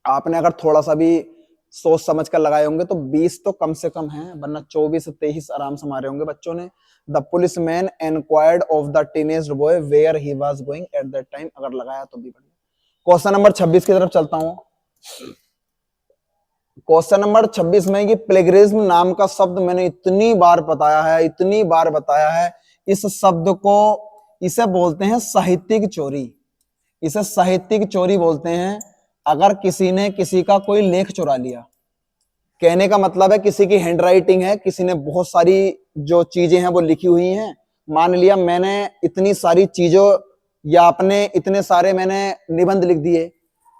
आपने अगर थोड़ा सा भी सोच समझ कर लगाए होंगे तो 20 तो कम से कम है, वरना 24-23 आराम से मारे होंगे बच्चों ने। The policeman enquired of the teenaged boy where he was going at that time, अगर लगाया तो भी बढ़िया। क्वेश्चन नंबर 26 की तरफ चलता हूं। क्वेश्चन नंबर 26 में कि प्लेगरिज्म नाम का शब्द मैंने इतनी बार बताया है, इतनी बार बताया है, इस शब्द को, इसे बोलते हैं साहित्यिक चोरी। इसे साहित्यिक चोरी बोलते हैं। अगर किसी ने किसी का कोई लेख चुरा लिया, कहने का मतलब है किसी की हैंडराइटिंग है, किसी ने बहुत सारी जो चीजें हैं वो लिखी हुई हैं, मान लिया मैंने इतनी सारी चीजों, या अपने इतने सारे मैंने निबंध लिख दिए,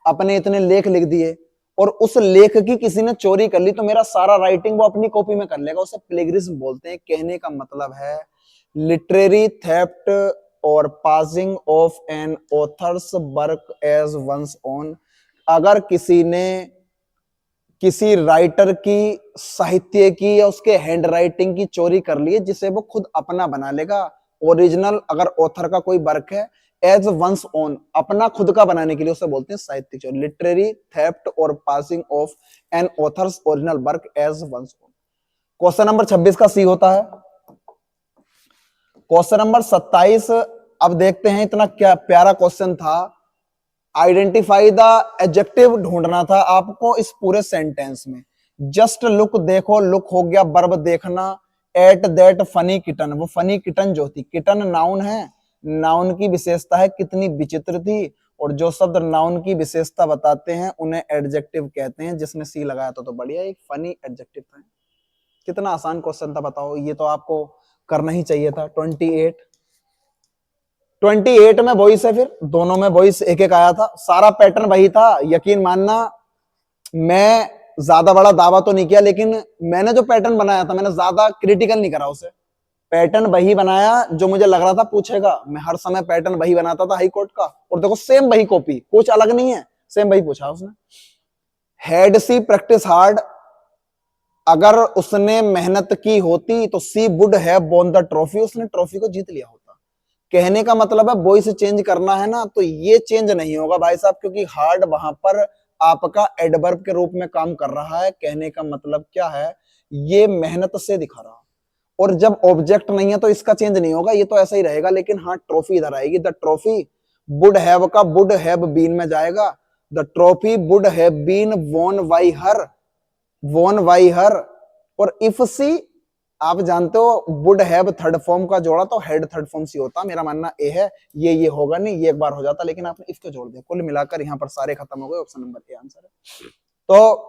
अपने इतने लेख लिख दिए, और उस लेख की किसी ने चोरी कर ली, तो मेरा सारा राइटिंग वो अपनी कॉपी में कर लेगा, उसे प्लेगरिज्म बोलते हैं। कहने का मतलब है लिटरेरी थेफ्ट और passing off an author's work as one's own. अगर किसी ने किसी राइटर की, साहित्य की, या उसके हैंड राइटिंग की चोरी कर ली है, जिसे वो खुद अपना बना लेगा। ओरिजिनल अगर ऑथर का कोई वर्क है, एज वंस ओन, अपना खुद का बनाने के लिए, उसे बोलते हैं साहित्यिक चोरी। लिटरेरी थेफ्ट और passing off an author's original work as one's own. Question number 26 का सी होता है। क्वेश्चन नंबर 27, अब देखते हैं, इतना क्या प्यारा क्वेश्चन था। आइडेंटिफाई द एडजेक्टिव ढूंढना था आपको इस पूरे सेंटेंस में। जस्ट लुक, देखो, लुक हो गया वर्ब देखना। एट दैट फनी किटन, वो फनी किटन जो थी, किटन नाउन है, नाउन की विशेषता है कितनी विचित्र थी, और जो शब्द नाउन की विशेषता बताते हैं उन्हें एडजेक्टिव कहते हैं। जिसने सी लगाया तो बढ़िया, एक फनी एडजेक्टिव था। कितना आसान क्वेश्चन था बताओ, ये तो आपको करना ही चाहिए था। 28 में वॉइस है, फिर दोनों में वॉइस एक एक आया था, सारा पैटर्न वही था। यकीन मानना, मैं ज्यादा बड़ा दावा तो नहीं किया, लेकिन मैंने जो पैटर्न बनाया था, मैंने ज्यादा क्रिटिकल नहीं करा उसे। पैटर्न वही बनाया जो मुझे लग रहा था पूछेगा। मैं हर समय पैटर्न वही बनाता था हाई कोर्ट का, और देखो सेम वही कॉपी, कुछ अलग नहीं है, सेम वही पूछा उसने। हैड सी प्रैक्टिस हार्ड, अगर उसने मेहनत की होती तो she would have won the trophy, उसने ट्रॉफी को जीत लिया होता। कहने का मतलब है वॉइस चेंज करना है ना, तो ये चेंज नहीं होगा भाई साहब, क्योंकि हार्ड वहां पर आपका एडवर्ब के रूप में काम कर रहा है। कहने का मतलब क्या है, ये मेहनत से दिखा रहा, और जब ऑब्जेक्ट नहीं है तो इसका चेंज नहीं होगा, ये तो ऐसा ही रहेगा। लेकिन हाँ, ट्रॉफी इधर आएगी। द ट्रॉफी, वुड हैव का वुड हैव बीन में जाएगा। The trophy would have been won by her, won by her. और इफ सी, आप जानते हो वुड हैव थर्ड फॉर्म का जोड़ा तो हेड थर्ड फॉर्म सी होता। मेरा मानना ए है, ये होगा नहीं, ये एक बार हो जाता, लेकिन आपने इफ को जोड़ दिया। कुल मिलाकर यहाँ पर सारे खत्म हो गए, ऑप्शन नंबर ए आंसर है। तो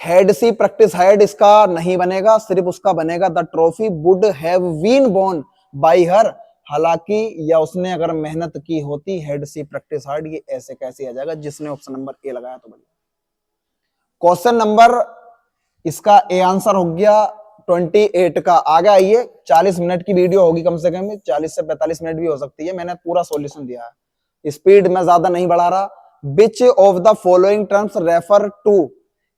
हेड सी प्रैक्टिस हेड, इसका नहीं बनेगा, सिर्फ उसका बनेगा the trophy would have been won by her, हालांकि या उसने अगर मेहनत की होती। हेड सी प्रैक्टिस हार्ड, ये ऐसे कैसे आ जाएगा, जिसने ऑप्शन नंबर ए लगाया तो बढ़िया। क्वेश्चन नंबर, इसका ए आंसर हो गया 28 का। आगे आइए, 40 मिनट की वीडियो होगी कम से कम, 40 से 45 मिनट भी हो सकती है। मैंने पूरा सॉल्यूशन दिया है, स्पीड में ज्यादा नहीं बढ़ा रहा। Which of the following terms refer to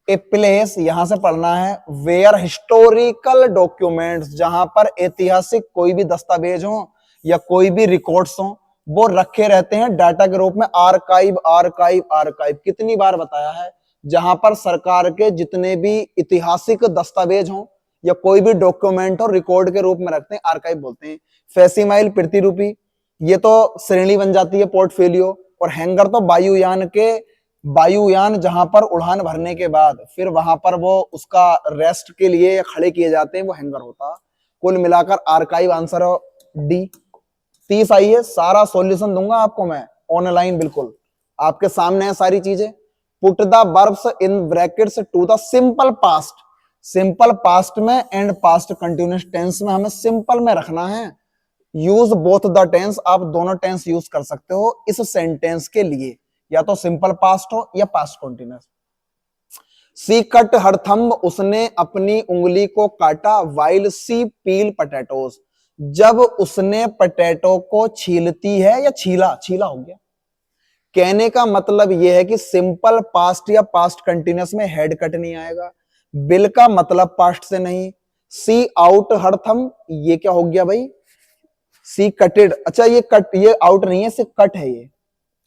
a place यहां से पढ़ना है, वेयर हिस्टोरिकल डॉक्यूमेंट्स, जहां पर ऐतिहासिक कोई भी दस्तावेज हो या कोई भी रिकॉर्ड्स हो वो रखे रहते हैं डाटा के रूप में। आर्काइव आर्काइव आर्काइव कितनी बार बताया है, जहां पर सरकार के जितने भी ऐतिहासिक दस्तावेज हो या कोई भी डॉक्यूमेंट हो रिकॉर्ड के रूप में रखते हैं, आर्काइव बोलते हैं। फैसिमाइल प्रतिरूपी, ये तो श्रेणी बन जाती है पोर्टफोलियो। और हैंगर तो वायुयान जहां पर उड़ान भरने के बाद फिर वहां पर वो उसका रेस्ट के लिए या खड़े किए जाते हैं, वो हैंगर होता। कुल मिलाकर आर्काइव आंसर डी। 30 आई है, सारा सॉल्यूशन दूंगा आपको मैं ऑनलाइन, बिल्कुल आपके सामने है सारी चीजें। Put the verbs in brackets to the simple past, simple past में एंड पास्ट कंटिन्यूअस टेंस में हमें सिंपल में रखना है। यूज बोथ द टेंस, आप दोनों टेंस यूज कर सकते हो इस सेंटेंस के लिए, या तो सिंपल पास्ट हो या पास्ट कंटिन्यूअस। सी कट हर थंब, उसने अपनी उंगली को काटा। वाइल सी पील पोटैटोज, जब उसने पोटैटो को छीलती है, या छीला, छीला हो गया। कहने का मतलब यह है कि सिंपल पास्ट या पास्ट कंटिन्यूअस में हेड कट नहीं आएगा। बिल का मतलब पास्ट से नहीं। सी आउट हर थंब, ये क्या हो गया भाई, सी कटेड। अच्छा ये कट, ये आउट नहीं है, सिर्फ कट है ये।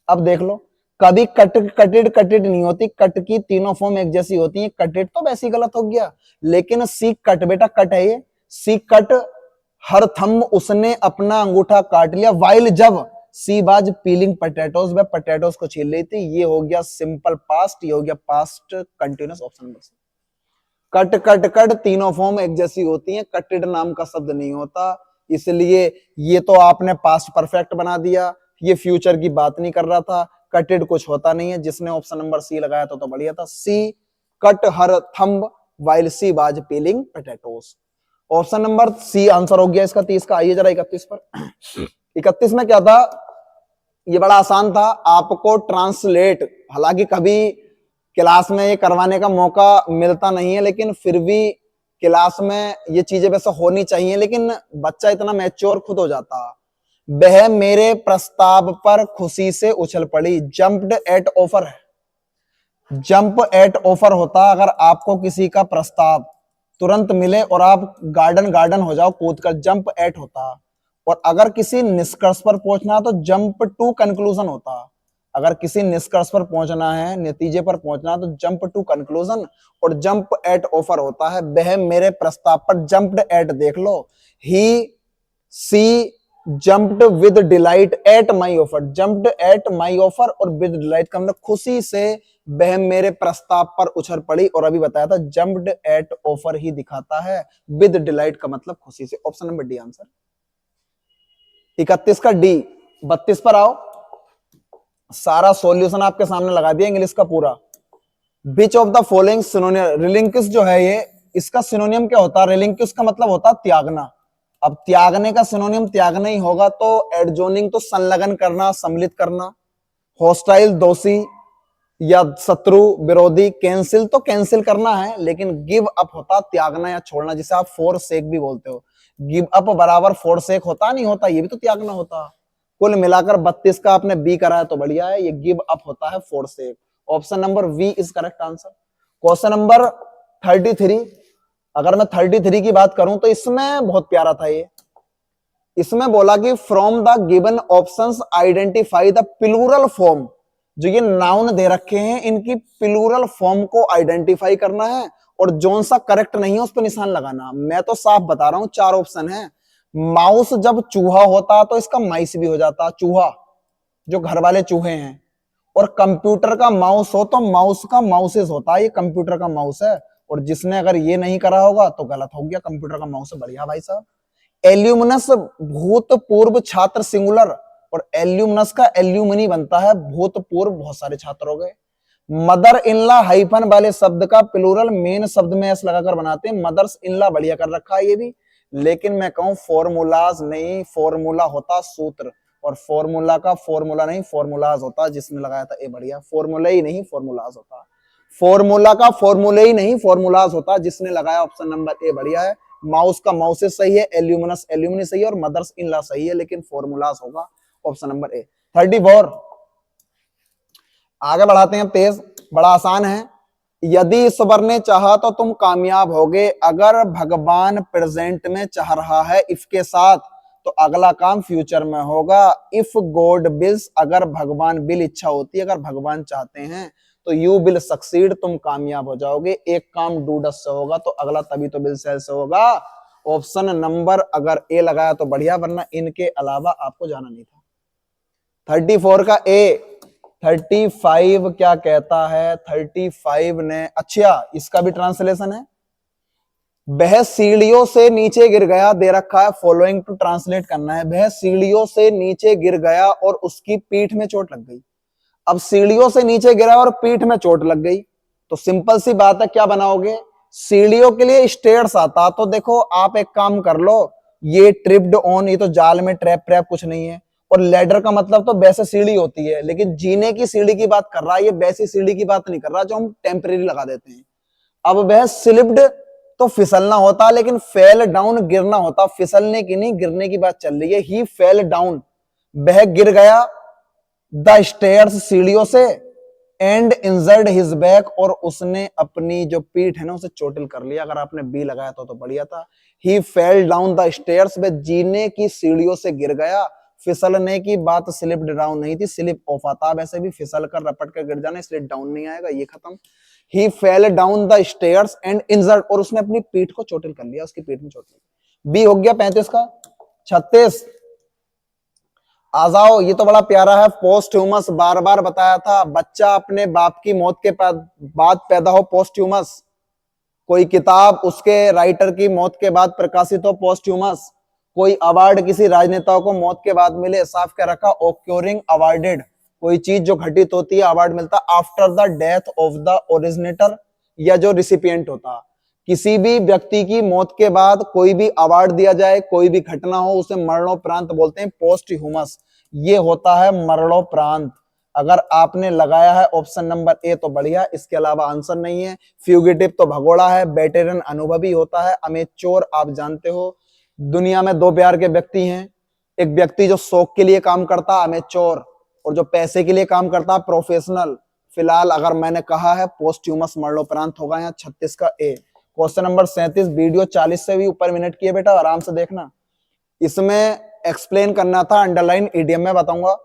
अब देख लो, कभी कटेड नहीं होती, कट की तीनों फॉर्म एक जैसी होती है। कटेड तो वैसे ही गलत हो गया, लेकिन सी कट, बेटा कट है ये। सी कट हर थंब, उसने अपना अंगूठा काट लिया। वाइल जब सी बाज पीलिंग पोटैटोज, वह पोटैटोज को छील रही थी। ये हो गया सिंपल पास्ट, ये हो गया past continuous, option number C. Cut cut cut तीनों फॉर्म एक जैसी होती हैं, कटेड नाम का शब्द नहीं होता, इसलिए ये तो आपने पास्ट परफेक्ट बना दिया, ये फ्यूचर की बात नहीं कर रहा था। कटेड कुछ होता नहीं है, जिसने ऑप्शन नंबर सी लगाया तो बढ़िया था। She cut her thumb while she was peeling potatoes, option number C answer हो गया इसका 30 का। आइए जरा 31 पर। 31 में क्या था, ये बड़ा आसान था, आपको ट्रांसलेट, हालांकि कभी क्लास में ये करवाने का मौका मिलता नहीं है, लेकिन फिर भी क्लास में ये चीजें वैसे होनी चाहिए, लेकिन बच्चा इतना मैच्योर खुद हो जाता। वह मेरे प्रस्ताव पर खुशी से उछल पड़ी। जंप्ड एट ऑफर है, जंप एट ऑफर होता अगर आपको किसी का प्रस्ताव तुरंत मिले और आप गार्डन गार्डन हो जाओ कूद कर, जंप एट होता। और अगर किसी निष्कर्ष पर पहुंचना तो जंप टू कंक्लूजन होता। अगर किसी निष्कर्ष पर पहुंचना है, नतीजे पर पहुंचना है, तो जंप टू कंक्लूजन। और जंप एट ऑफर होता है वह मेरे प्रस्ताव पर, जंप्ड एट देख लो। He she jumped with delight at my offer, jumped at my offer और विद डिलाइट का मतलब खुशी से वह मेरे प्रस्ताव पर उछल पड़ी। और अभी बताया था जंप्ड एट ऑफर ही दिखाता है, विद डिलाइट का मतलब खुशी से। Option number D answer. 31 का डी। 32 पर आओ, सारा सॉल्यूशन आपके सामने लगा दिया इंग्लिश का पूरा। विच of the following synonym, relinquish जो है ये, इसका सिनोनियम क्या होता है, रिलिंक्विश का मतलब होता है त्यागना। अब त्यागने का सिनोनियम त्यागना ही होगा, तो एडजोनिंग तो संलग्न करना, सम्मिलित करना। हॉस्टाइल दोषी या शत्रु विरोधी, कैंसिल तो कैंसिल करना है, लेकिन गिव अप होता त्यागना या छोड़ना, जिसे आप फोर सेक भी बोलते हो। गिव अप बराबर फोर सेक होता नहीं होता, ये भी तो त्यागना होता। कुल मिलाकर 32 का आपने बी करा है तो बढ़िया है, ये गिव अप होता है forsake. Option number B is correct answer. Question number 33, अगर मैं 33 की बात करूं तो इसमें बहुत प्यारा था ये। इसमें बोला कि from the given options identify the plural form, जो ये नाउन दे रखे हैं इनकी प्लूरल फॉर्म को आइडेंटिफाई करना है, और जोन सा करेक्ट नहीं है उस पर निशान लगाना। मैं तो साफ बता रहा हूं, 4 ऑप्शन है। माउस जब चूहा होता तो इसका माइस भी हो जाता, चूहा जो घर वाले चूहे हैं। और कंप्यूटर का माउस हो तो माउस का माउसेस होता है, ये कंप्यूटर का माउस है। और जिसने अगर ये नहीं करा होगा तो गलत हो गया, कंप्यूटर का माउस है। बढ़िया भाई साहब। एल्यूमिनस भूतपूर्व छात्र सिंगुलर, और एल्यूमिनस का एल्यूमिनी बनता है, भूतपूर्व बहुत सारे छात्र हो गए। मदर इनला हाइफन वाले शब्द का प्लूरल मेन शब्द में एस लगाकर बनाते हैं, मदर्स इनला, बढ़िया कर रखा है ये भी। लेकिन मैं कहूं फॉर्मूलाज नहीं, फॉर्मूला होता सूत्र, और फॉर्मूला का फॉर्मूला नहीं फॉर्मूलाज होता, जिसने लगाया था ए बढ़िया। फॉर्मूला ही नहीं फॉर्मूलाज होता, फॉर्मूला का फॉर्मूले ही नहीं फॉर्मूलाज होता, जिसने लगाया ऑप्शन नंबर ए बढ़िया है। माउस का माउसेस सही है, एल्यूमिनस एल्यूमिनी सही है, और मदर्स इनला सही है, लेकिन फॉर्मूलाज होगा ऑप्शन नंबर ए। 34 आगे बढ़ाते हैं तेज, बड़ा आसान है। यदि ईश्वर ने चाहा तो तुम कामयाब होगे, अगर भगवान प्रेजेंट में चाह रहा है इफ के साथ तो अगला काम फ्यूचर में होगा। इफ गॉड विल्स, अगर भगवान विल इच्छा होती है, अगर भगवान चाहते हैं तो यू विल सक्सीड, तुम कामयाब हो जाओगे। एक काम डू डस से होगा तो अगला तभी तो विल से होगा। ऑप्शन नंबर अगर ए लगाया तो बढ़िया, वरना इनके अलावा आपको जाना नहीं था। 34 का ए। 35 क्या कहता है? 35 ने, अच्छा इसका भी ट्रांसलेशन है। वह सीढ़ियों से नीचे गिर गया, दे रखा है फॉलोइंग टू ट्रांसलेट करना है। वह सीढ़ियों से नीचे गिर गया और उसकी पीठ में चोट लग गई। अब सीढ़ियों से नीचे गिरा और पीठ में चोट लग गई तो सिंपल सी बात है, क्या बनाओगे? सीढ़ियों के लिए स्टेयर्स आता, तो देखो आप एक काम कर लो, ये ट्रिप्ड ऑन, ये तो जाल में ट्रैप ट्रैप कुछ नहीं है। और लेडर का मतलब तो वैसे सीढ़ी होती है, लेकिन जीने की सीढ़ी की बात कर रहा है, ये वैसी सीढ़ी की बात नहीं कर रहा जो हम टेम्परेरी लगा देते हैं। अब वह स्लिप्ड तो फिसलना होता, लेकिन फेल डाउन गिरना होता, फिसलने की नहीं गिरने की बात चल रही है। ही फेल डाउन, वह गिर गया, द स्टेयर्स सीढ़ियों से, एंड इंजर्ड हिज बैक, और उसने अपनी जो पीठ है ना उसे चोटिल कर लिया। अगर आपने बी लगाया तो बढ़िया था। ही फेल डाउन द स्टेयर्स, वह जीने की सीढ़ियों से गिर गया। फिसलने की बात स्लिप्ड डाउन नहीं थी, स्लिप ऑफ आता, वैसे भी फिसल कर रपट कर गिर जाना, इसलिए डाउन नहीं आएगा, ये खत्म। He fell down the stairs and injured, और उसने अपनी पीठ को चोटिल कर लिया, उसकी पीठ में चोट लगी। बी हो गया 35 का। 36 आ जाओ, ये तो बड़ा प्यारा है। पोस्टह्यूमस, बार बार बताया था, बच्चा अपने बाप की मौत के बाद पैदा हो पोस्टह्यूमस। कोई किताब उसके राइटर की मौत के बाद प्रकाशित हो पोस्टह्यूमस। कोई अवार्ड किसी राजनेता को मौत के बाद मिले, साफ कह रखा ओक्योरिंग अवार्डेड। कोई चीज जो घटित होती है अवार्ड मिलता after the death of the originator या जो रिसिपिएंट होता। किसी भी व्यक्ति की मौत के बाद कोई भी अवार्ड दिया जाए, कोई भी घटना हो, उसे मरणोपरांत बोलते हैं, पोस्टह्यूमस। ये होता है मरणोपरांत। अगर आपने लगाया है ऑप्शन नंबर ए तो बढ़िया, इसके अलावा आंसर नहीं है। फ्यूगिटिव तो भगोड़ा है। वेटेरन अनुभवी होता है। अमेच्योर आप जानते हो दुनिया में दो प्यार के व्यक्ति हैं, एक व्यक्ति जो शौक के लिए काम करता अमेच्योर, और जो पैसे के लिए काम करता प्रोफेशनल। फिलहाल अगर मैंने कहा है पोस्टह्यूमस मरणोपरांत होगा यहाँ 36 का ए। क्वेश्चन नंबर 37, वीडियो 40 से भी ऊपर मिनट की है बेटा, आराम से देखना। इसमें एक्सप्लेन करना था, अंडरलाइन इडियम में बताऊंगा।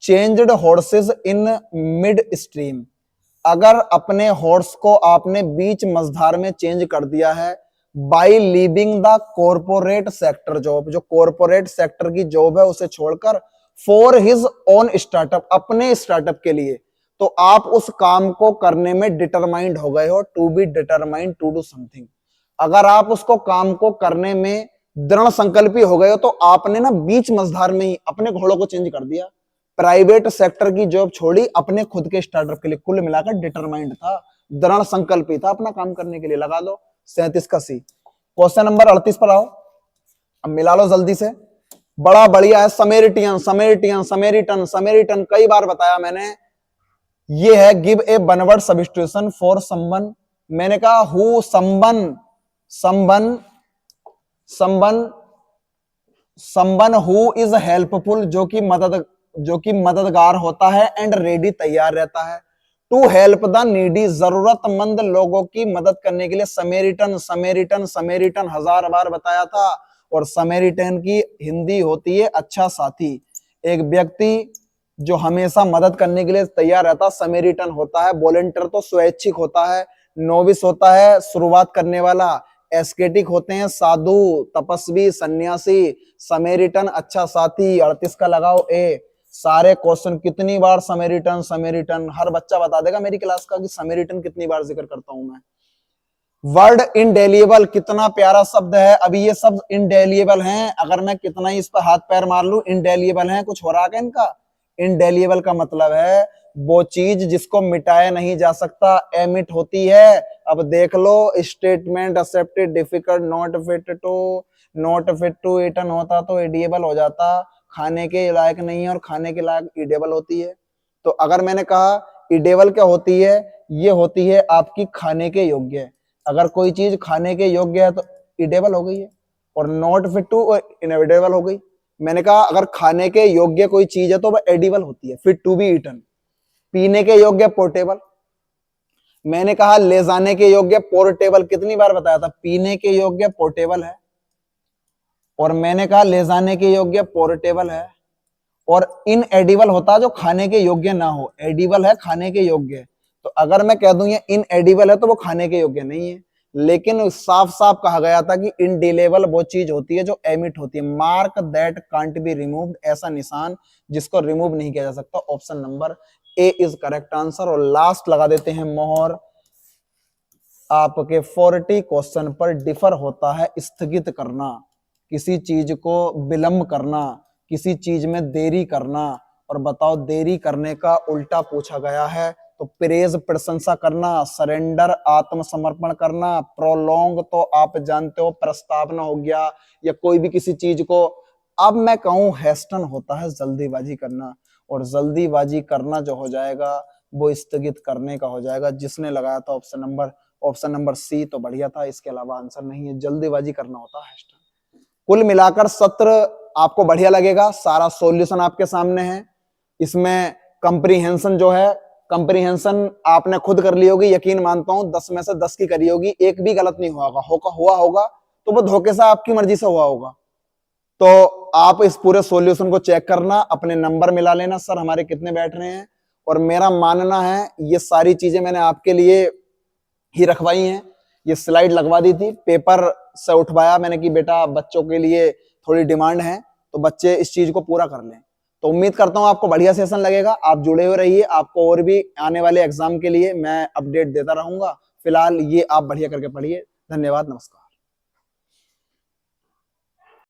Changed horses in mid stream, अगर अपने हॉर्स को आपने बीच मझधार में चेंज कर दिया है। By leaving the corporate sector job, जो कॉर्पोरेट सेक्टर की जॉब है उसे छोड़कर, फॉर हिज ओन स्टार्टअप, अपने स्टार्टअप के लिए, तो आप उस काम को करने में डिटरमाइंड हो गए हो। To be determined to do something, अगर आप उसको काम को करने में दृढ़ संकल्पी हो गए हो तो आपने ना बीच मझधार में ही अपने घोड़ों को चेंज कर दिया। प्राइवेट सेक्टर की जॉब छोड़ी, अपने खुद के स्टार्टअप के लिए। कुल मिलाकर डिटरमाइंड था, दृढ़ संकल्पी था अपना काम करने के लिए। लगा लो 37 का सी। क्वेश्चन नंबर 38 पर आओ, अब मिला लो जल्दी से, बड़ा बढ़िया है। समेरिटियन समेरिटियन समेरिटन समेरिटन, कई बार बताया मैंने। ये है give a one word substitution for someone. मैंने कहा who, someone, someone, someone, someone who is helpful, जो कि मददगार होता है, एंड रेडी, तैयार रहता है। टू हेल्प द नीडी, जरूरतमंद लोगों की मदद करने के लिए। समेरिटन समेरिटन समेरिटन 1000 बार बताया था। और समेरिटन की हिंदी होती है अच्छा साथी। एक व्यक्ति जो हमेशा मदद करने के लिए तैयार रहता समेरिटन होता है। वॉलंटियर तो स्वैच्छिक होता है। नोविस होता है शुरुआत करने वाला। एस्केटिक होते हैं साधु, तपस्वी, सन्यासी। समेरिटन अच्छा साथी। 38 का लगाओ ए। सारे क्वेश्चन कितनी बार समेरिटन समेरिटन, हर बच्चा बता देगा मेरी क्लास का कि समेरिटन कितनी बार जिक्र करता हूं मैं। वर्ड इंडेलिएबल, कितना प्यारा शब्द है। अभी ये शब्द इंडेलिएबल हैं, अगर मैं कितना ही इस पर हाथ पैर मार लूं, इंडेलिएबल हैं। कुछ हो रहा है इनका? इंडेलिएबल का मतलब है वो चीज जिसको मिटाया नहीं जा सकता, एमिट होती है। अब देख लो, statement accepted, difficult, not fit to eaten होता तो एडिएबल हो जाता। खाने के लायक नहीं है और खाने के लायक ईडेबल होती है। तो अगर मैंने कहा ईडेबल क्या होती है, ये होती है आपकी खाने के योग्य। अगर कोई चीज खाने के योग्य है तो ईडेबल हो गई है, और नॉट फिट टू इनएडिबल हो गई। मैंने कहा अगर खाने के योग्य कोई चीज है तो वह एडिबल होती है, फिट टू बी ईटन। पीने के योग्य पोर्टेबल। मैंने कहा ले जाने के योग्य पोर्टेबल, कितनी बार बताया था, पीने के योग्य पोर्टेबल है, और मैंने कहा ले जाने के योग्य पोर्टेबल है, और इन एडिबल होता है जो खाने के योग्य ना हो, एडिबल है खाने के योग्य। तो अगर मैं कह दूं ये इन एडिबल है तो वो खाने के योग्य नहीं है, लेकिन साफ साफ कहा गया था कि इनडिलेबल वो चीज होती है जो एमिट होती है, mark that can't be removed, ऐसा निशान जिसको रिमूव नहीं किया जा सकता। Option number A is correct answer. और लास्ट लगा देते हैं मोहर, आपके 40 क्वेश्चन पर डिफर होता है स्थगित करना, किसी चीज को विलंब करना, किसी चीज में देरी करना। और बताओ देरी करने का उल्टा पूछा गया है, तो प्रेज प्रशंसा करना, सरेंडर आत्मसमर्पण करना, प्रोलोंग तो आप जानते हो प्रस्तावना हो गया, या कोई भी किसी चीज को, अब मैं कहूं हेस्टन होता है जल्दीबाजी करना, और जल्दीबाजी करना जो हो जाएगा वो स्थगित करने का हो जाएगा। जिसने लगाया था ऑप्शन नंबर सी तो बढ़िया था, इसके अलावा आंसर नहीं है, जल्दीबाजी करना होता है हेस्टन। कुल मिलाकर सत्र आपको बढ़िया लगेगा, सारा सॉल्यूशन आपके सामने है। इसमें कंप्रीहेंशन जो है, कंप्रीहेंशन आपने खुद कर ली होगी, यकीन मानता हूं 10 में से 10 की करी होगी, एक भी गलत नहीं हुआ होगा तो वो धोखे से आपकी मर्जी से हुआ होगा। तो आप इस पूरे सॉल्यूशन को चेक करना, अपने नंबर मिला लेना, सर हमारे कितने बैठ रहे हैं। और मेरा मानना है ये सारी चीजें मैंने आपके लिए ही रखवाई हैं, ये स्लाइड लगवा दी थी, पेपर से उठवाया मैंने कि बेटा बच्चों के लिए थोड़ी डिमांड है तो बच्चे इस चीज को पूरा कर लें। तो उम्मीद करता हूं आपको बढ़िया सेशन लगेगा, आप जुड़े हुए रहिए, आपको और भी आने वाले एग्जाम के लिए मैं अपडेट देता रहूंगा। फिलहाल ये आप बढ़िया करके पढ़िए। धन्यवाद, नमस्कार।